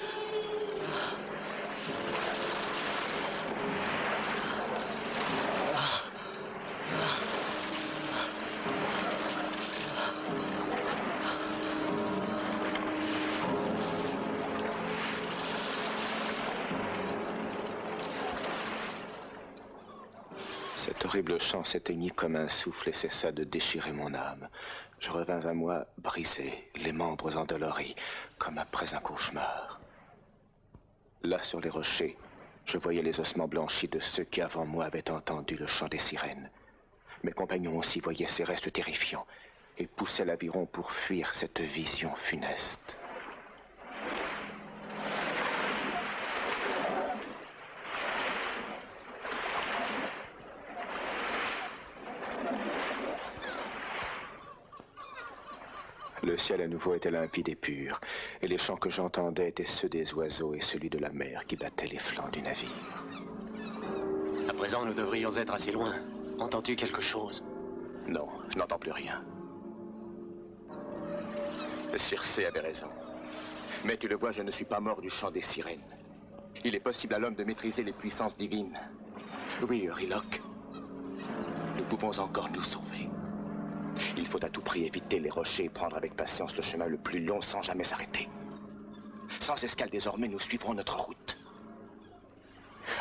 Speaker 1: Cet horrible chant s'éteignit comme un souffle et cessa de déchirer mon âme. Je revins à moi brisé, les membres endoloris, comme après un cauchemar. Là, sur les rochers, je voyais les ossements blanchis de ceux qui, avant moi, avaient entendu le chant des sirènes. Mes compagnons aussi voyaient ces restes terrifiants et poussaient l'aviron pour fuir cette vision funeste. Le ciel à nouveau était limpide et pur, et les chants que j'entendais étaient ceux des oiseaux et celui de la mer qui battait les flancs du navire.
Speaker 5: À présent, nous devrions être assez loin. Entends-tu quelque chose?
Speaker 1: Non, je n'entends plus rien. Circé avait raison. Mais tu le vois, je ne suis pas mort du chant des sirènes. Il est possible à l'homme de maîtriser les puissances divines. Oui, Euryloque, nous pouvons encore nous sauver. Il faut à tout prix éviter les rochers et prendre avec patience le chemin le plus long sans jamais s'arrêter. Sans escale désormais, nous suivrons notre route.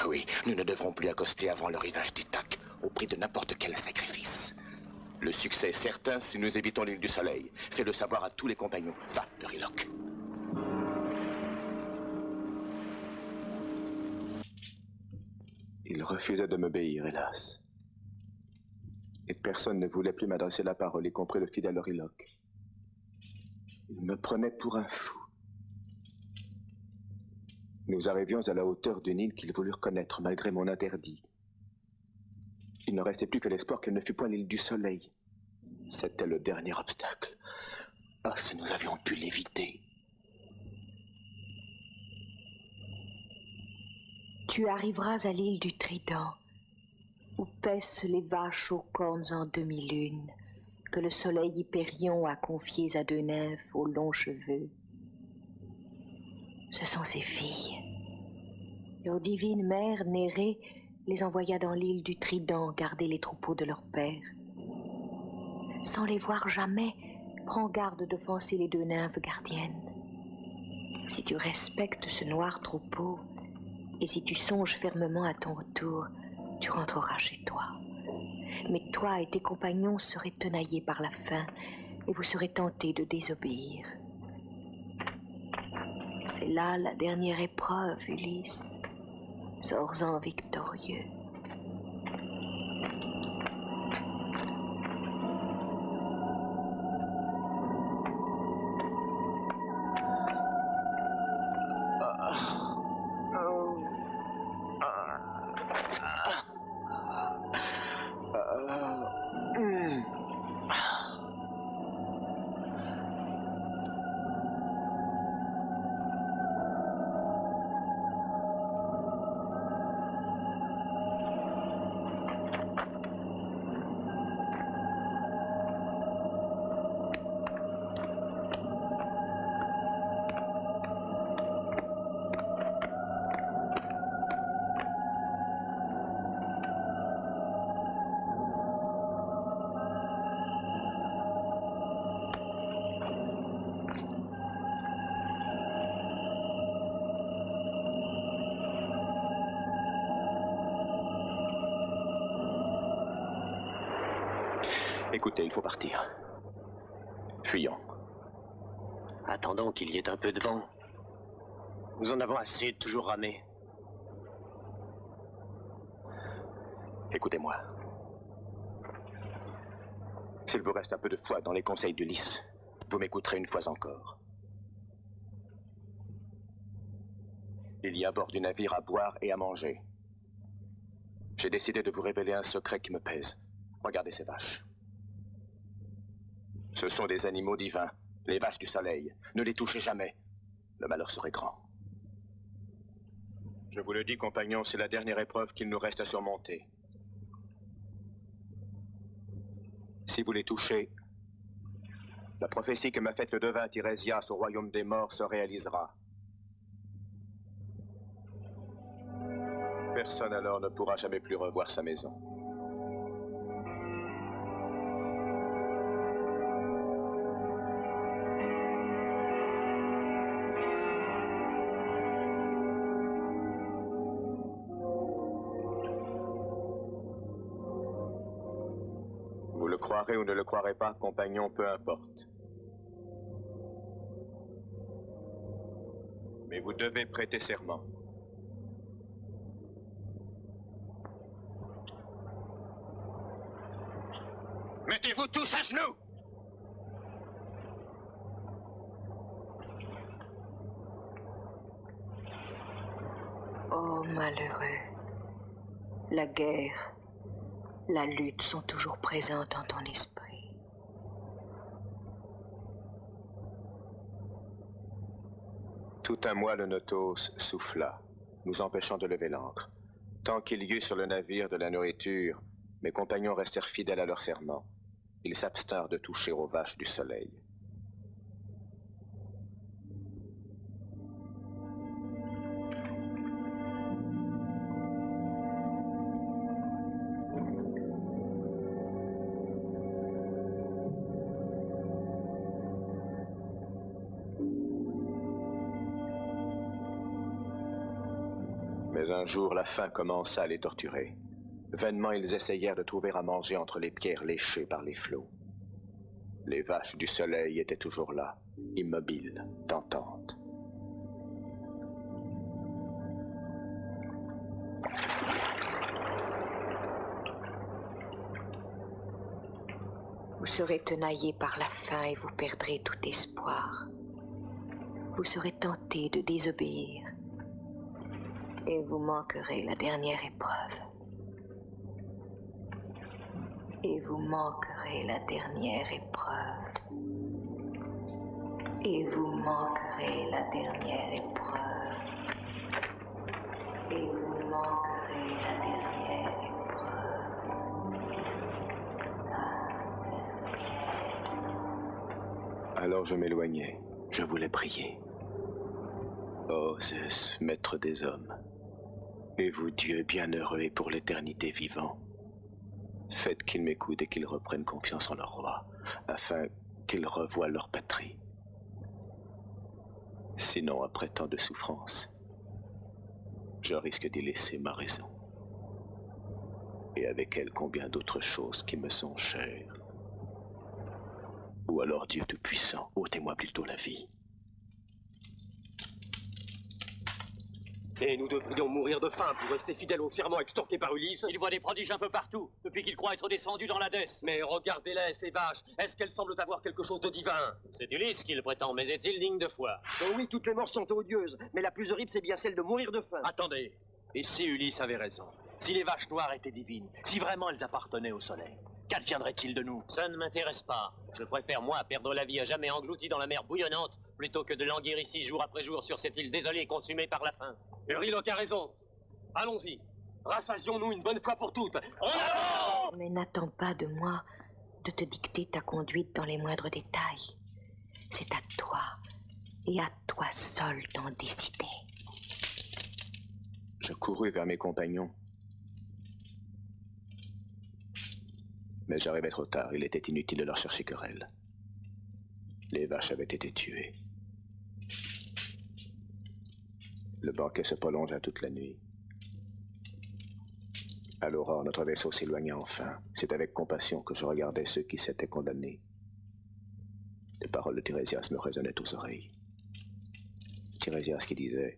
Speaker 1: Oui, nous ne devrons plus accoster avant le rivage d'Ithaque, au prix de n'importe quel sacrifice. Le succès est certain si nous évitons l'île du Soleil. Fais-le savoir à tous les compagnons. Va, Euryloque. Il refusait de m'obéir, hélas. Et personne ne voulait plus m'adresser la parole, y compris le fidèle Euryloque. Il me prenait pour un fou. Nous arrivions à la hauteur d'une île qu'ils voulurent connaître, malgré mon interdit. Il ne restait plus que l'espoir qu'elle ne fût point l'île du Soleil. C'était le dernier obstacle. Ah, si nous avions pu l'éviter.
Speaker 7: Tu arriveras à l'île du Trident, où paissent les vaches aux cornes en demi-lune, que le soleil Hypérion a confiées à deux nymphes aux longs cheveux. Ce sont ses filles. Leur divine mère, Nérée, les envoya dans l'île du Trident garder les troupeaux de leur père. Sans les voir jamais, prends garde d'offenser les deux nymphes gardiennes. Si tu respectes ce noir troupeau, et si tu songes fermement à ton retour, tu rentreras chez toi. Mais toi et tes compagnons serez tenaillés par la faim, et vous serez tentés de désobéir. C'est là la dernière épreuve, Ulysse. Sors-en victorieux.
Speaker 13: Écoutez, il faut partir. Fuyons. Attendons qu'il y ait un peu de vent. Nous en avons assez de toujours ramer. Écoutez-moi. S'il vous reste un peu de foi dans les conseils d'Ulysse, vous m'écouterez une fois encore. Il y a à bord du navire à boire et à manger. J'ai décidé de vous révéler un secret qui me pèse. Regardez ces vaches. Ce sont des animaux divins, les vaches du soleil. Ne les touchez jamais. Le malheur serait grand. Je vous le dis, compagnons, c'est la dernière épreuve qu'il nous reste à surmonter. Si vous les touchez, la prophétie que m'a faite le devin Tirésias au royaume des morts se réalisera. Personne alors ne pourra jamais plus revoir sa maison. Vous le croirez ou ne le croirez pas, compagnon, peu importe. Mais vous devez prêter serment. Mettez-vous tous à genoux!
Speaker 7: Oh, malheureux. La guerre, la lutte sont toujours présentes en ton esprit.
Speaker 13: Tout un mois, le Notos souffla, nous empêchant de lever l'ancre. Tant qu'il y eut sur le navire de la nourriture, mes compagnons restèrent fidèles à leur serment. Ils s'abstinrent de toucher aux vaches du soleil. Mais un jour, la faim commença à les torturer. Vainement, ils essayèrent de trouver à manger entre les pierres léchées par les flots. Les vaches du soleil étaient toujours là, immobiles, tentantes.
Speaker 7: Vous serez tenaillé par la faim et vous perdrez tout espoir. Vous serez tenté de désobéir et vous manquerez la dernière épreuve. Et vous manquerez la dernière épreuve. Et vous manquerez la dernière épreuve. Et vous manquerez la dernière épreuve.
Speaker 13: Alors je m'éloignai, je voulais prier. Ô Zeus, maître des hommes, et vous, Dieu bienheureux et pour l'éternité vivant, faites qu'ils m'écoutent et qu'ils reprennent confiance en leur roi, afin qu'ils revoient leur patrie. Sinon, après tant de souffrances, je risque d'y laisser ma raison. Et avec elle, combien d'autres choses qui me sont chères. Ou alors, Dieu Tout-Puissant, ôtez-moi plutôt la vie.
Speaker 8: Et nous devrions mourir de faim pour rester fidèles au serment extorqué par Ulysse.
Speaker 15: Il voit des prodiges un peu partout, depuis qu'il croit être descendu dans l'Hadès.
Speaker 8: Mais regardez-les, ces vaches. Est-ce qu'elles semblent avoir quelque chose de divin?
Speaker 15: C'est Ulysse qui le prétend, mais est-il digne de foi?
Speaker 4: Oh oui, toutes les morts sont odieuses, mais la plus horrible, c'est bien celle de mourir de faim.
Speaker 8: Attendez, et si Ulysse avait raison? Si les vaches noires étaient divines, si vraiment elles appartenaient au soleil, qu'adviendrait-il de nous?
Speaker 15: Ça ne m'intéresse pas. Je préfère, moi, perdre la vie à jamais englouti dans la mer bouillonnante, plutôt que de languir ici jour après jour sur cette île désolée et consumée par la faim.
Speaker 8: Euryloque a raison. Allons-y. Rassasions-nous une bonne fois pour toutes. En avant!
Speaker 7: Mais n'attends pas de moi de te dicter ta conduite dans les moindres détails. C'est à toi, et à toi seul d'en décider.
Speaker 13: Je courus vers mes compagnons. Mais j'arrivais trop tard, il était inutile de leur chercher querelle. Les vaches avaient été tuées. Le banquet se prolongea toute la nuit. À l'aurore, notre vaisseau s'éloigna enfin. C'est avec compassion que je regardais ceux qui s'étaient condamnés. Les paroles de Tirésias me résonnaient aux oreilles. Tirésias qui disait: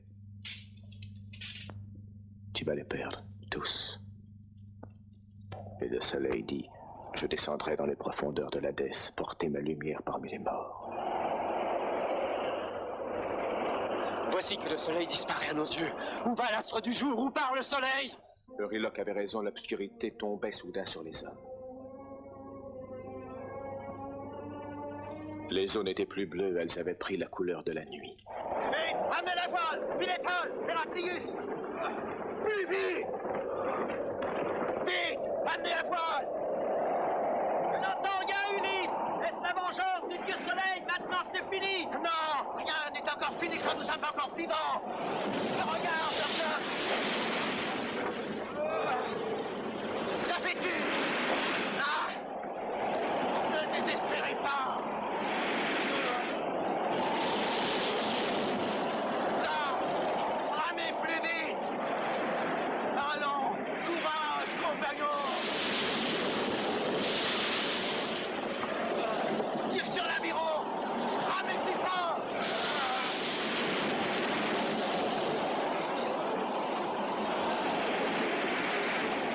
Speaker 13: tu vas les perdre, tous. Et le soleil dit: je descendrai dans les profondeurs de l'Hadès, porter ma lumière parmi les morts.
Speaker 5: Voici que le soleil disparaît à nos yeux. Où va l'astre du jour? Où part le soleil?
Speaker 13: Euryloque avait raison, l'obscurité tombait soudain sur les hommes. Les eaux n'étaient plus bleues, elles avaient pris la couleur de la nuit.
Speaker 16: Vite, ramenez la voile! Philétol, Héraclius! Plus vite! Vite, ramenez la voile! Je l'entends, rien, Ulysse! Est-ce la vengeance du dieu soleil? Maintenant, c'est fini! Non, rien n'est encore fini quand nous sommes encore vivants! Regarde, Urloque! La fais-tu? Ah! Ne désespérez pas! Tire sur l'aviron! Ramène plus fort!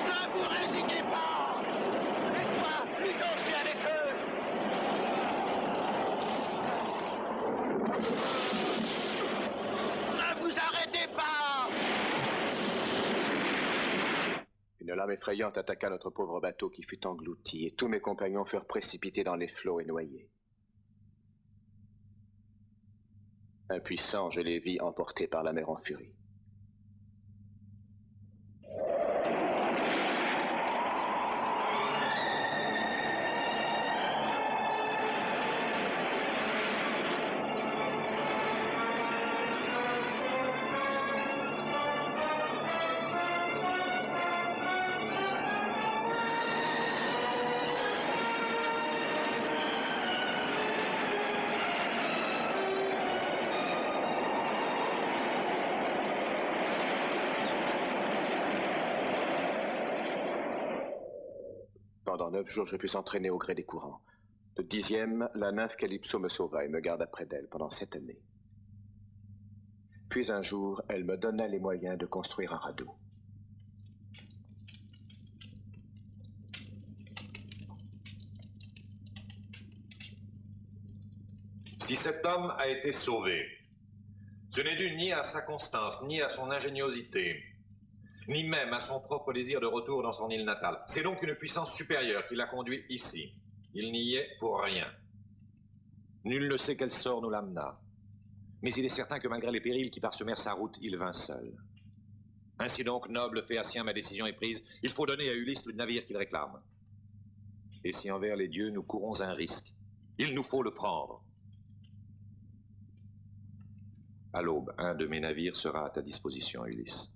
Speaker 16: Ne vous résignez pas! Et toi, plus danser avec eux! Ne vous arrêtez pas!
Speaker 13: Une lame effrayante attaqua notre pauvre bateau qui fut englouti, et tous mes compagnons furent précipités dans les flots et noyés. Impuissant, je les vis emportés par la mer en furie. Pendant 9 jours, je fus entraîné au gré des courants. Le 10e, la nymphe Calypso me sauva et me garda près d'elle pendant 7 années. Puis un jour, elle me donna les moyens de construire un radeau.
Speaker 2: Si cet homme a été sauvé, ce n'est dû ni à sa constance, ni à son ingéniosité, ni même à son propre désir de retour dans son île natale. C'est donc une puissance supérieure qui l'a conduit ici. Il n'y est pour rien. Nul ne sait quel sort nous l'amena. Mais il est certain que malgré les périls qui parsemèrent sa route, il vint seul. Ainsi donc, noble Phéacien, ma décision est prise. Il faut donner à Ulysse le navire qu'il réclame. Et si envers les dieux nous courons un risque, il nous faut le prendre. À l'aube, un de mes navires sera à ta disposition, Ulysse.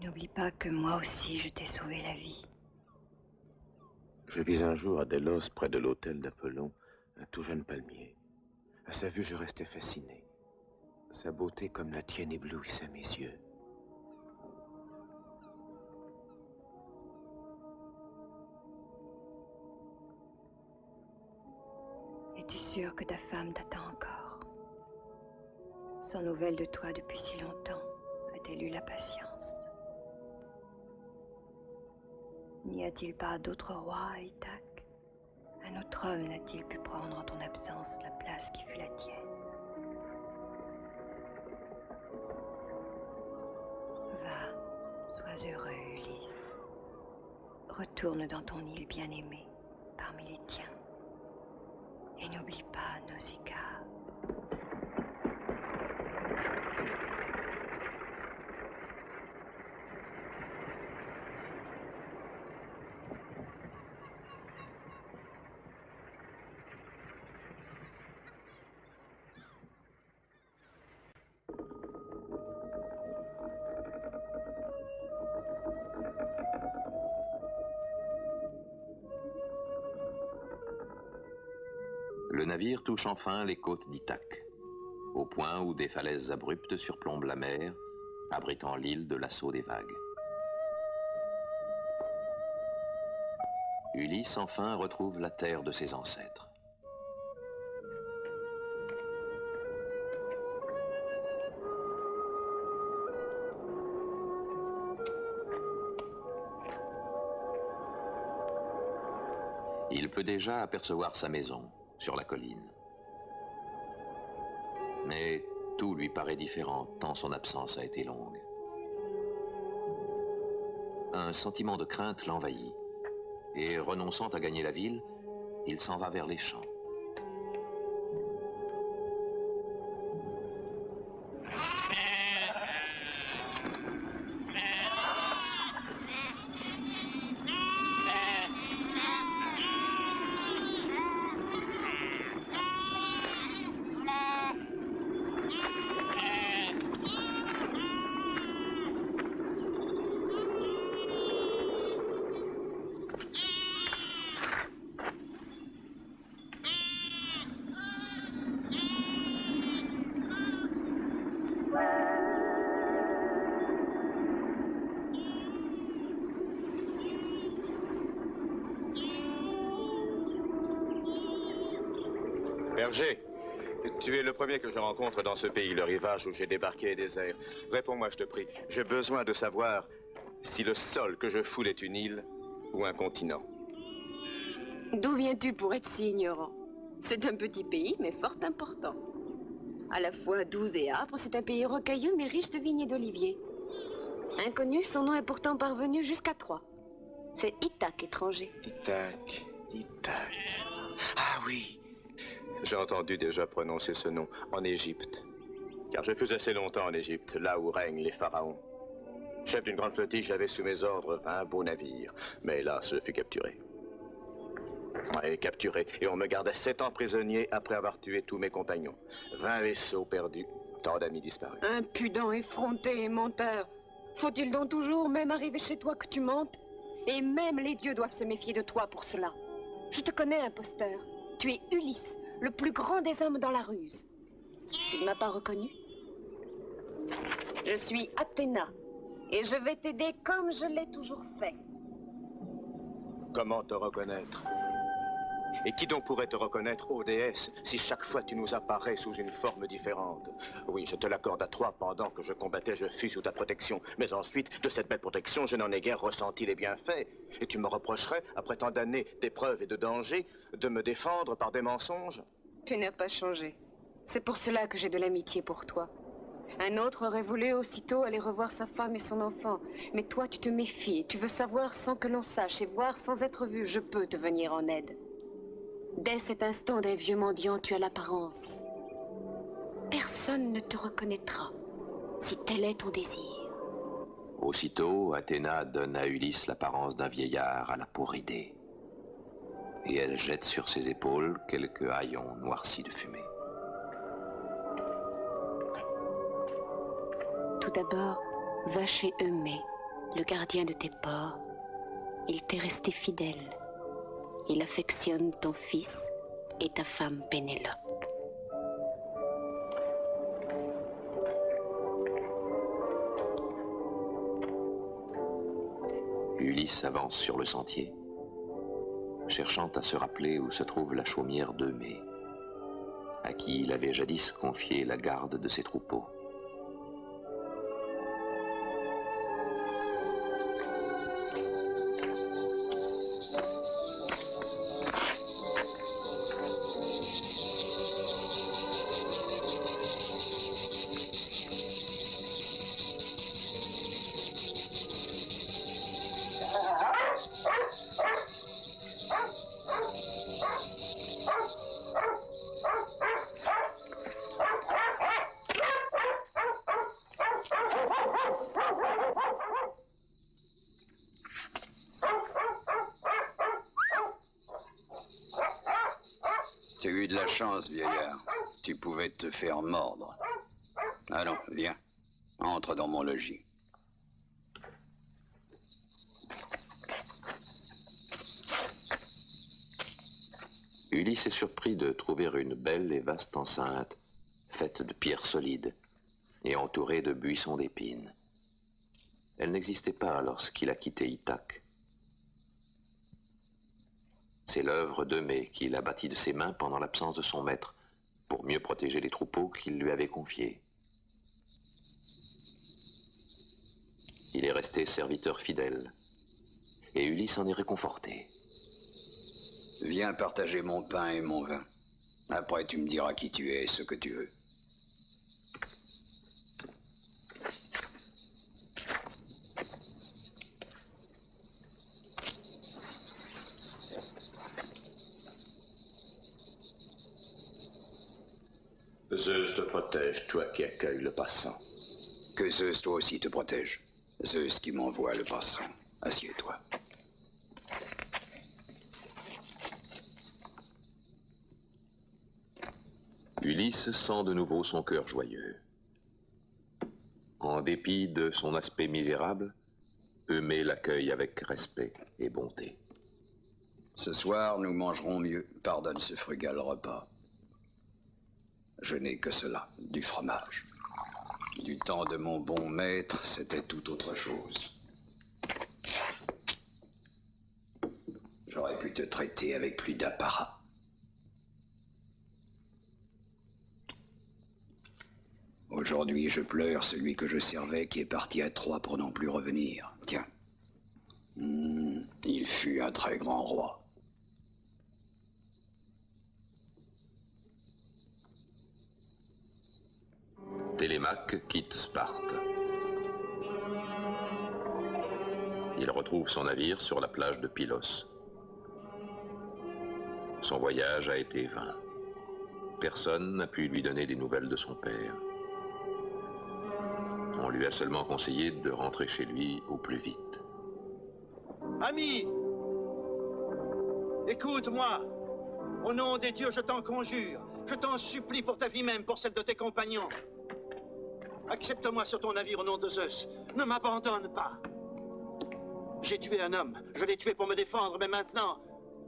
Speaker 11: N'oublie pas que moi aussi je t'ai sauvé la vie.
Speaker 1: Je vis un jour à Délos, près de l'autel d'Apollon, un tout jeune palmier. À sa vue, je restais fasciné. Sa beauté comme la tienne éblouissait mes yeux.
Speaker 11: Es-tu sûr que ta femme t'attend encore? Sans nouvelles de toi depuis si longtemps, a-t-elle eu la patience? N'y a-t-il pas d'autre roi à Ithaque? Un autre homme n'a-t-il pu prendre en ton absence la place qui fut la tienne? Va, sois heureux, Ulysse. Retourne dans ton île bien-aimée, parmi les tiens. Et n'oublie pas Nausicaa.
Speaker 17: Le navire touche enfin les côtes d'Ithaque. au point où des falaises abruptes surplombent la mer, abritant l'île de l'assaut des vagues. Ulysse enfin retrouve la terre de ses ancêtres. Il peut déjà apercevoir sa maison sur la colline. Mais tout lui paraît différent, tant son absence a été longue. Un sentiment de crainte l'envahit, et renonçant à gagner la ville, il s'en va vers les champs.
Speaker 6: Berger, tu es le premier que je rencontre dans ce pays. Le rivage où j'ai débarqué est désert. Réponds-moi, je te prie. J'ai besoin de savoir si le sol que je foule est une île ou un continent.
Speaker 18: D'où viens-tu pour être si ignorant? C'est un petit pays, mais fort important. À la fois doux et âpre, c'est un pays rocailleux, mais riche de vignes et d'oliviers. Inconnu, son nom est pourtant parvenu jusqu'à Troie. C'est Ithaque, étranger.
Speaker 6: Ithaque. Ah oui. J'ai entendu déjà prononcer ce nom en Égypte. Car je fus assez longtemps en Égypte, là où règnent les pharaons. Chef d'une grande flottille, j'avais sous mes ordres 20 beaux navires. Mais hélas, je fus capturé. Ouais, capturé. Et on me gardait 7 ans prisonnier après avoir tué tous mes compagnons. 20 vaisseaux perdus, tant d'amis disparus.
Speaker 18: Impudent, effronté et menteur. Faut-il donc toujours, même arriver chez toi, que tu mentes? Et même les dieux doivent se méfier de toi pour cela. Je te connais, imposteur. Tu es Ulysse, le plus grand des hommes dans la ruse. Tu ne m'as pas reconnu? Je suis Athéna, et je vais t'aider comme je l'ai toujours fait.
Speaker 6: Comment te reconnaître? Et qui donc pourrait te reconnaître, ô déesse, si chaque fois tu nous apparais sous une forme différente? Oui, je te l'accorde à toi, pendant que je combattais, je fus sous ta protection. Mais ensuite, de cette belle protection, je n'en ai guère ressenti les bienfaits. Et tu me reprocherais, après tant d'années d'épreuves et de dangers, de me défendre par des mensonges?
Speaker 18: Tu n'as pas changé. C'est pour cela que j'ai de l'amitié pour toi. Un autre aurait voulu aussitôt aller revoir sa femme et son enfant. Mais toi, tu te méfies. Tu veux savoir sans que l'on sache et voir sans être vu. Je peux te venir en aide. Dès cet instant d'un vieux mendiant, tu as l'apparence. Personne ne te reconnaîtra, si tel est ton désir.
Speaker 17: Aussitôt, Athéna donne à Ulysse l'apparence d'un vieillard à la peau ridée. Et elle jette sur ses épaules quelques haillons noircis de fumée.
Speaker 18: Tout d'abord, va chez Eumée, le gardien de tes ports. Il t'est resté fidèle. Il affectionne ton fils et ta femme Pénélope.
Speaker 17: Ulysse avance sur le sentier, cherchant à se rappeler où se trouve la chaumière d'Eumée, à qui il avait jadis confié la garde de ses troupeaux.
Speaker 19: Tu as eu de la chance, vieillard. Tu pouvais te faire mordre. Allons, viens. Entre dans mon logis.
Speaker 17: Ulysse est surpris de trouver une belle et vaste enceinte, faite de pierres solides et entourée de buissons d'épines. Elle n'existait pas lorsqu'il a quitté Ithaque. C'est l'œuvre d'Eumée qu'il a bâtie de ses mains pendant l'absence de son maître, pour mieux protéger les troupeaux qu'il lui avait confiés. Il est resté serviteur fidèle, et Ulysse en est réconforté.
Speaker 19: Viens partager mon pain et mon vin. Après, tu me diras qui tu es et ce que tu veux.
Speaker 9: Zeus te protège, toi qui accueilles le passant.
Speaker 19: Que Zeus, toi aussi, te protège. Zeus qui m'envoie le passant. Assieds-toi.
Speaker 17: Ulysse sent de nouveau son cœur joyeux. En dépit de son aspect misérable, Eumée l'accueille avec respect et bonté.
Speaker 19: Ce soir, nous mangerons mieux. Pardonne ce frugal repas. Je n'ai que cela, du fromage. Du temps de mon bon maître, c'était tout autre chose. J'aurais pu te traiter avec plus d'apparat. Aujourd'hui, je pleure celui que je servais qui est parti à Troie pour n'en plus revenir. Tiens. Il fut un très grand roi.
Speaker 17: Télémaque quitte Sparte. Il retrouve son navire sur la plage de Pylos. Son voyage a été vain. Personne n'a pu lui donner des nouvelles de son père. On lui a seulement conseillé de rentrer chez lui au plus vite.
Speaker 16: Ami, écoute-moi. Au nom des dieux, je t'en conjure. Je t'en supplie pour ta vie même, pour celle de tes compagnons. Accepte-moi sur ton navire au nom de Zeus. Ne m'abandonne pas. J'ai tué un homme. Je l'ai tué pour me défendre, mais maintenant,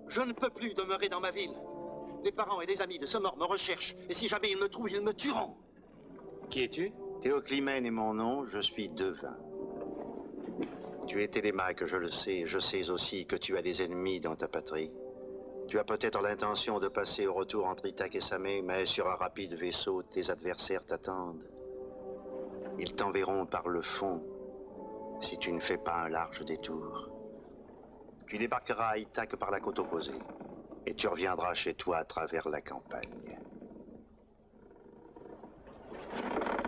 Speaker 16: je ne peux plus demeurer dans ma ville. Les parents et les amis de ce mort me recherchent, et si jamais ils me trouvent, ils me tueront.
Speaker 20: Qui es-tu?
Speaker 4: Théoclymène est mon nom, je suis devin. Tu es Télémaque, je le sais. Je sais aussi que tu as des ennemis dans ta patrie. Tu as peut-être l'intention de passer au retour entre Ithaque et Samé, mais sur un rapide vaisseau, tes adversaires t'attendent. Ils t'enverront par le fond, si tu ne fais pas un large détour. Tu débarqueras à Ithaque par la côte opposée, et tu reviendras chez toi à travers la campagne.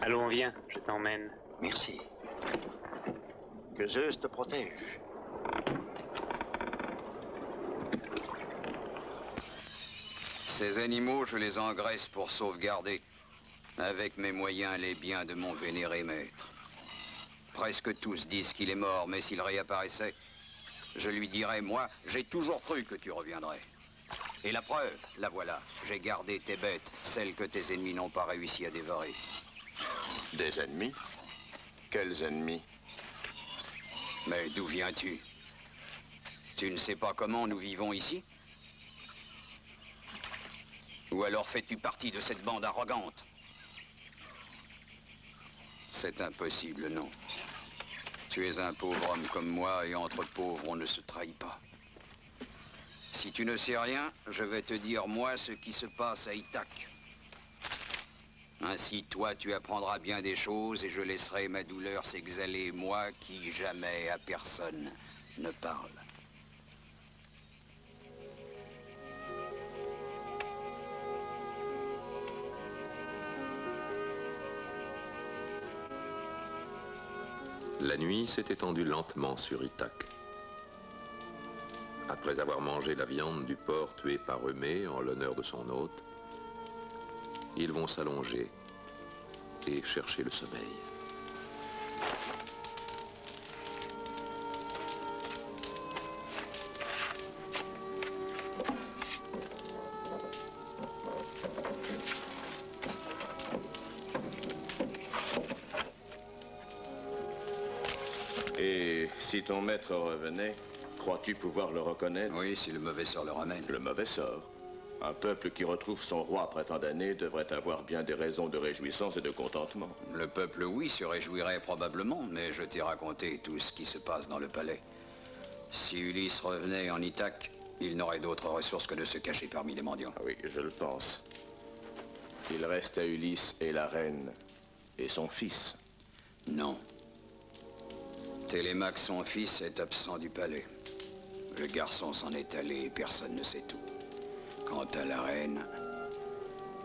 Speaker 20: Allons, viens, je t'emmène.
Speaker 4: Merci. Que Zeus te protège.
Speaker 19: Ces animaux, je les engraisse pour sauvegarder, avec mes moyens, les biens de mon vénéré maître. Presque tous disent qu'il est mort, mais s'il réapparaissait, je lui dirais, moi, j'ai toujours cru que tu reviendrais. Et la preuve, la voilà. J'ai gardé tes bêtes, celles que tes ennemis n'ont pas réussi à dévorer.
Speaker 6: Des ennemis? Quels ennemis?
Speaker 19: Mais d'où viens-tu? Tu ne sais pas comment nous vivons ici? Ou alors fais-tu partie de cette bande arrogante? C'est impossible, non. Tu es un pauvre homme comme moi, et entre pauvres, on ne se trahit pas. Si tu ne sais rien, je vais te dire, moi, ce qui se passe à Ithaque. Ainsi, toi, tu apprendras bien des choses, et je laisserai ma douleur s'exhaler, moi, qui jamais à personne ne parle.
Speaker 17: La nuit s'est étendue lentement sur Ithaque. Après avoir mangé la viande du porc tué par Eumée en l'honneur de son hôte, ils vont s'allonger et chercher le sommeil.
Speaker 6: Et si ton maître revenait, crois-tu pouvoir le reconnaître?
Speaker 19: Oui, si le mauvais sort le ramène.
Speaker 6: Le mauvais sort? Un peuple qui retrouve son roi après tant d'années devrait avoir bien des raisons de réjouissance et de contentement.
Speaker 19: Le peuple, oui, se réjouirait probablement, mais je t'ai raconté tout ce qui se passe dans le palais. Si Ulysse revenait en Ithaque, il n'aurait d'autre ressource que de se cacher parmi les mendiants.
Speaker 6: Ah oui, je le pense. Il reste à Ulysse et la reine, et son fils.
Speaker 19: Non. Télémaque, son fils, est absent du palais. Le garçon s'en est allé et personne ne sait tout. Quant à la reine,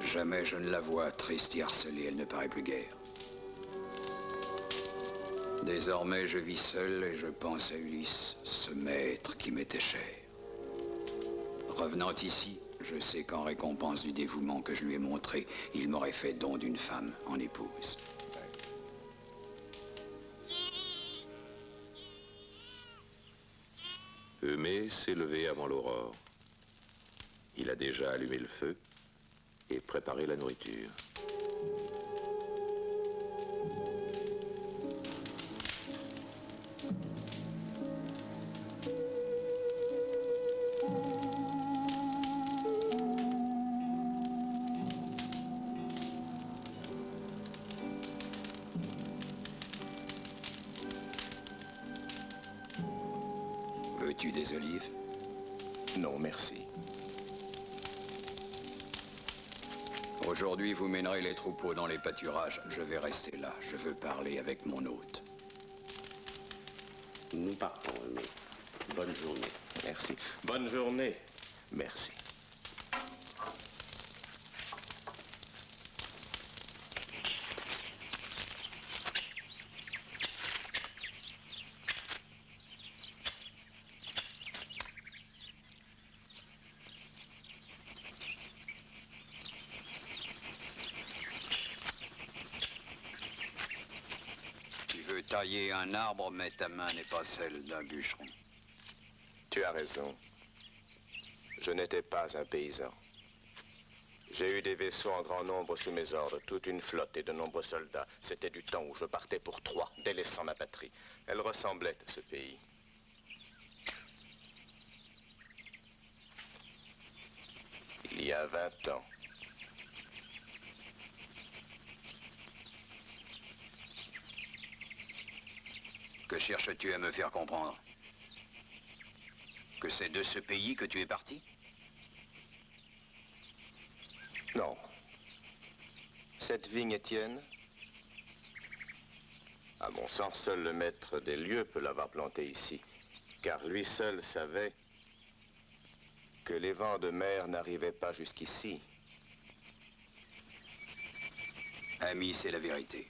Speaker 19: jamais je ne la vois triste et harcelée, elle ne paraît plus guère. Désormais, je vis seul et je pense à Ulysse, ce maître qui m'était cher. Revenant ici, je sais qu'en récompense du dévouement que je lui ai montré, il m'aurait fait don d'une femme en épouse.
Speaker 17: Eumée s'est levé avant l'aurore. Il a déjà allumé le feu et préparé la nourriture.
Speaker 19: Veux-tu des olives?
Speaker 6: Non, merci.
Speaker 19: Aujourd'hui, vous mènerez les troupeaux dans les pâturages. Je vais rester là. Je veux parler avec mon hôte.
Speaker 13: Nous partons, Eumée. Bonne journée.
Speaker 6: Merci. Bonne journée. Merci.
Speaker 19: Tailler un arbre, mais ta main n'est pas celle d'un bûcheron.
Speaker 6: Tu as raison. Je n'étais pas un paysan. J'ai eu des vaisseaux en grand nombre sous mes ordres, toute une flotte et de nombreux soldats. C'était du temps où je partais pour Troie, délaissant ma patrie. Elle ressemblait à ce pays. Il y a 20 ans.
Speaker 19: Que cherches-tu à me faire comprendre? Que c'est de ce pays que tu es parti?
Speaker 6: Non. Cette vigne est tienne? À mon sens, seul le maître des lieux peut l'avoir plantée ici, car lui seul savait que les vents de mer n'arrivaient pas jusqu'ici.
Speaker 19: Ami, c'est la vérité.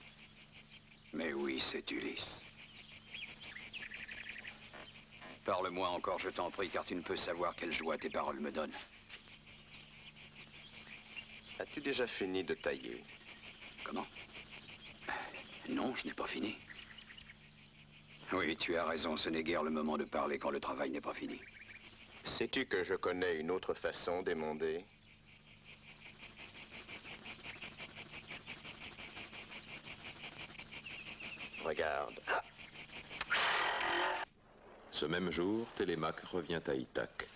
Speaker 19: Mais oui, c'est Ulysse. Parle-moi encore, je t'en prie, car tu ne peux savoir quelle joie tes paroles me donnent.
Speaker 6: As-tu déjà fini de tailler?
Speaker 19: Comment? Non, je n'ai pas fini. Oui, tu as raison, ce n'est guère le moment de parler quand le travail n'est pas fini.
Speaker 6: Sais-tu que je connais une autre façon d'émonder? Regarde.
Speaker 17: Ce même jour, Télémaque revient à Ithaque.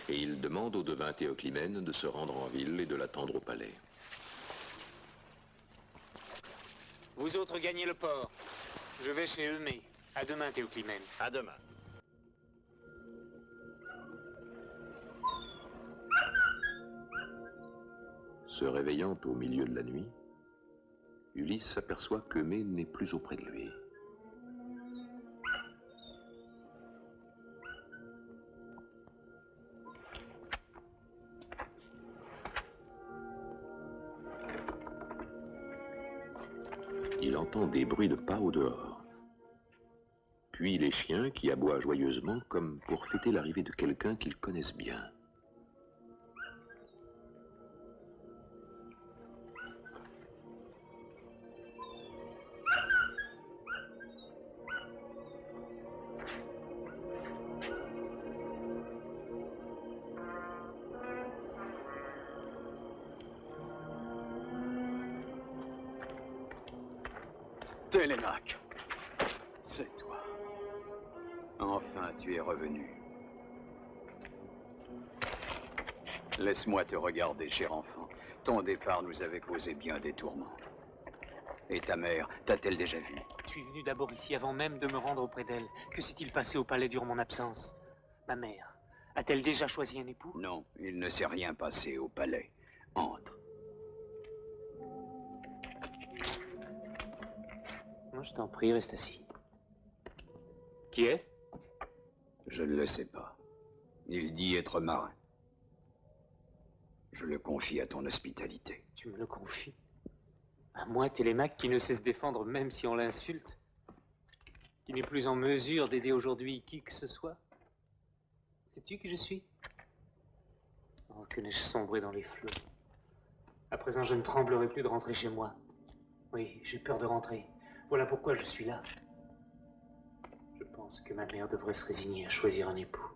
Speaker 17: Et il demande au devin Théoclymène de se rendre en ville et de l'attendre au palais.
Speaker 20: Vous autres gagnez le port. Je vais chez Eumée. À demain, Théoclymène.
Speaker 4: À demain.
Speaker 17: Se réveillant au milieu de la nuit, Ulysse s'aperçoit qu'Eumée n'est plus auprès de lui. Il entend des bruits de pas au dehors. Puis les chiens qui aboient joyeusement comme pour fêter l'arrivée de quelqu'un qu'ils connaissent bien.
Speaker 19: Télémaque, c'est toi. Enfin, tu es revenu. Laisse-moi te regarder, cher enfant. Ton départ nous avait causé bien des tourments. Et ta mère, t'a-t-elle déjà vu?
Speaker 20: Je suis venu d'abord ici avant même de me rendre auprès d'elle. Que s'est-il passé au palais durant mon absence? Ma mère, a-t-elle déjà choisi un époux?
Speaker 19: Non, il ne s'est rien passé au palais. Entre.
Speaker 20: Moi, je t'en prie, reste assis. Qui est-ce?
Speaker 19: Je ne le sais pas. Il dit être marin. Je le confie à ton hospitalité.
Speaker 20: Tu me le confies? À moi, Télémaque, qui ne sait se défendre même si on l'insulte? Qui n'est plus en mesure d'aider aujourd'hui qui que ce soit? Sais-tu qui je suis? Oh, que n'ai-je sombré dans les flots. À présent, je ne tremblerai plus de rentrer chez moi. Oui, j'ai peur de rentrer. Voilà pourquoi je suis là. Je pense que ma mère devrait se résigner à choisir un époux.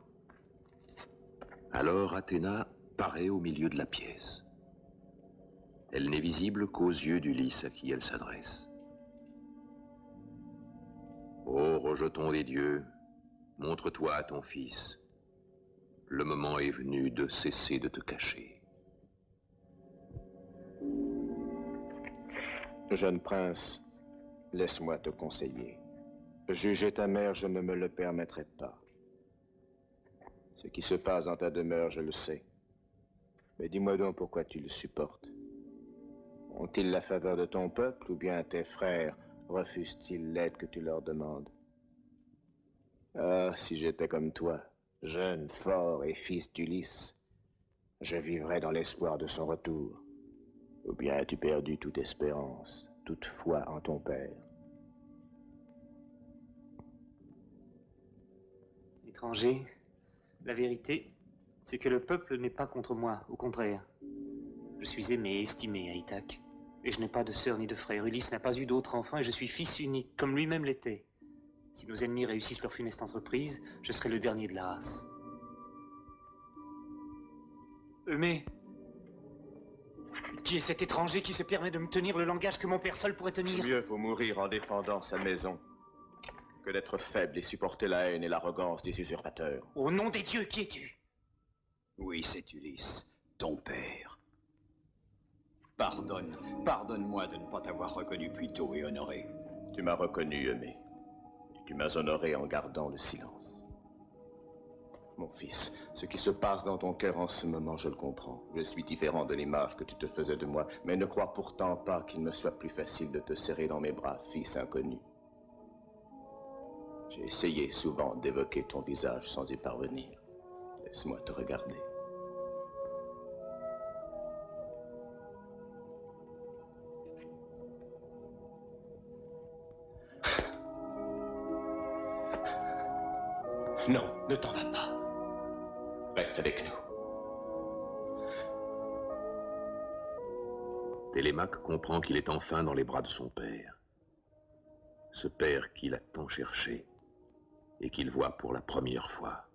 Speaker 17: Alors Athéna paraît au milieu de la pièce. Elle n'est visible qu'aux yeux d'Ulysse à qui elle s'adresse. Ô rejeton des dieux, montre-toi à ton fils. Le moment est venu de cesser de te cacher.
Speaker 1: Jeune prince, laisse-moi te conseiller. Juger ta mère, je ne me le permettrai pas. Ce qui se passe dans ta demeure, je le sais. Mais dis-moi donc pourquoi tu le supportes. Ont-ils la faveur de ton peuple ou bien tes frères refusent-ils l'aide que tu leur demandes? Ah, si j'étais comme toi, jeune, fort et fils d'Ulysse, je vivrais dans l'espoir de son retour. Ou bien as-tu perdu toute espérance, toute foi en ton père?
Speaker 20: Étranger, la vérité, c'est que le peuple n'est pas contre moi, au contraire. Je suis aimé et estimé à Ithaque. Et je n'ai pas de sœur ni de frère. Ulysse n'a pas eu d'autre enfant et je suis fils unique, comme lui-même l'était. Si nos ennemis réussissent leur funeste entreprise, je serai le dernier de la race. Mais qui est cet étranger qui se permet de me tenir le langage que mon père seul pourrait tenir?
Speaker 1: Mieux vaut mourir en défendant sa maison que d'être faible et supporter la haine et l'arrogance des usurpateurs.
Speaker 20: Au nom des dieux, qui es-tu?
Speaker 19: Oui, c'est Ulysse, ton père. Pardonne-moi de ne pas t'avoir reconnu plus tôt et honoré.
Speaker 1: Tu m'as reconnu, Eumée. Tu m'as honoré en gardant le silence. Mon fils, ce qui se passe dans ton cœur en ce moment, je le comprends. Je suis différent de l'image que tu te faisais de moi, mais ne crois pourtant pas qu'il me soit plus facile de te serrer dans mes bras, fils inconnu. J'ai essayé souvent d'évoquer ton visage sans y parvenir. Laisse-moi te regarder. Non, ne t'en vas pas. Reste avec nous.
Speaker 17: Télémaque comprend qu'il est enfin dans les bras de son père. Ce père qu'il a tant cherché et qu'il voit pour la première fois.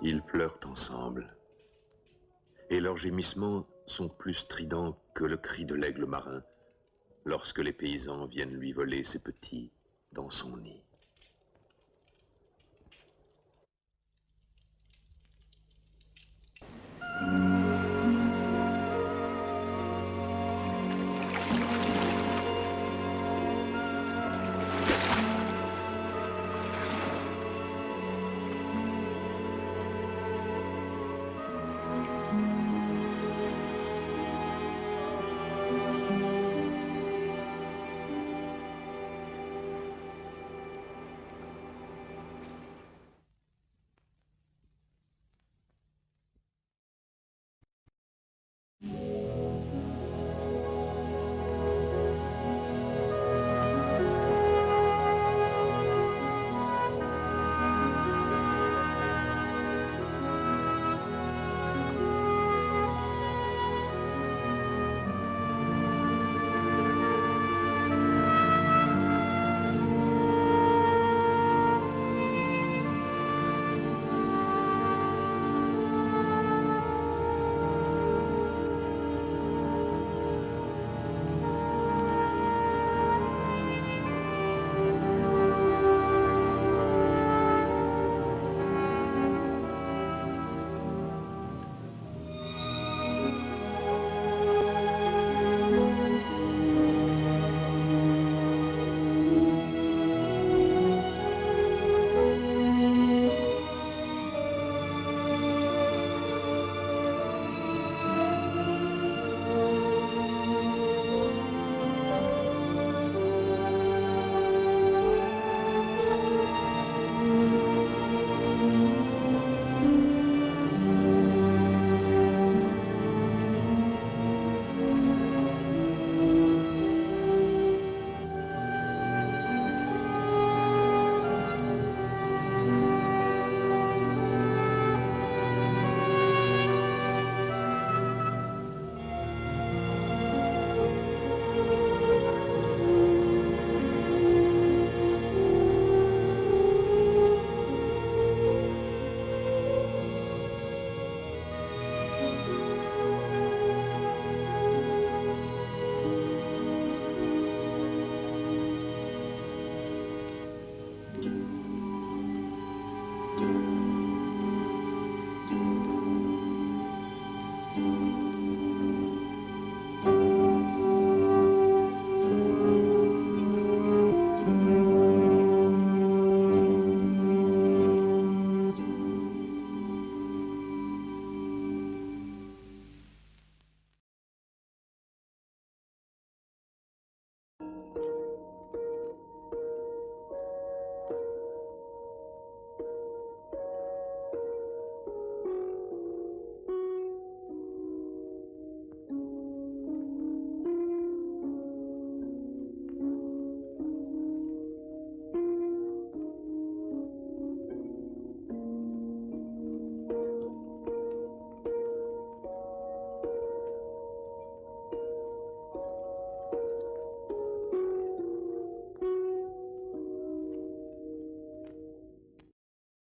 Speaker 17: Ils pleurent ensemble, et leurs gémissements sont plus stridents que le cri de l'aigle marin lorsque les paysans viennent lui voler ses petits dans son nid.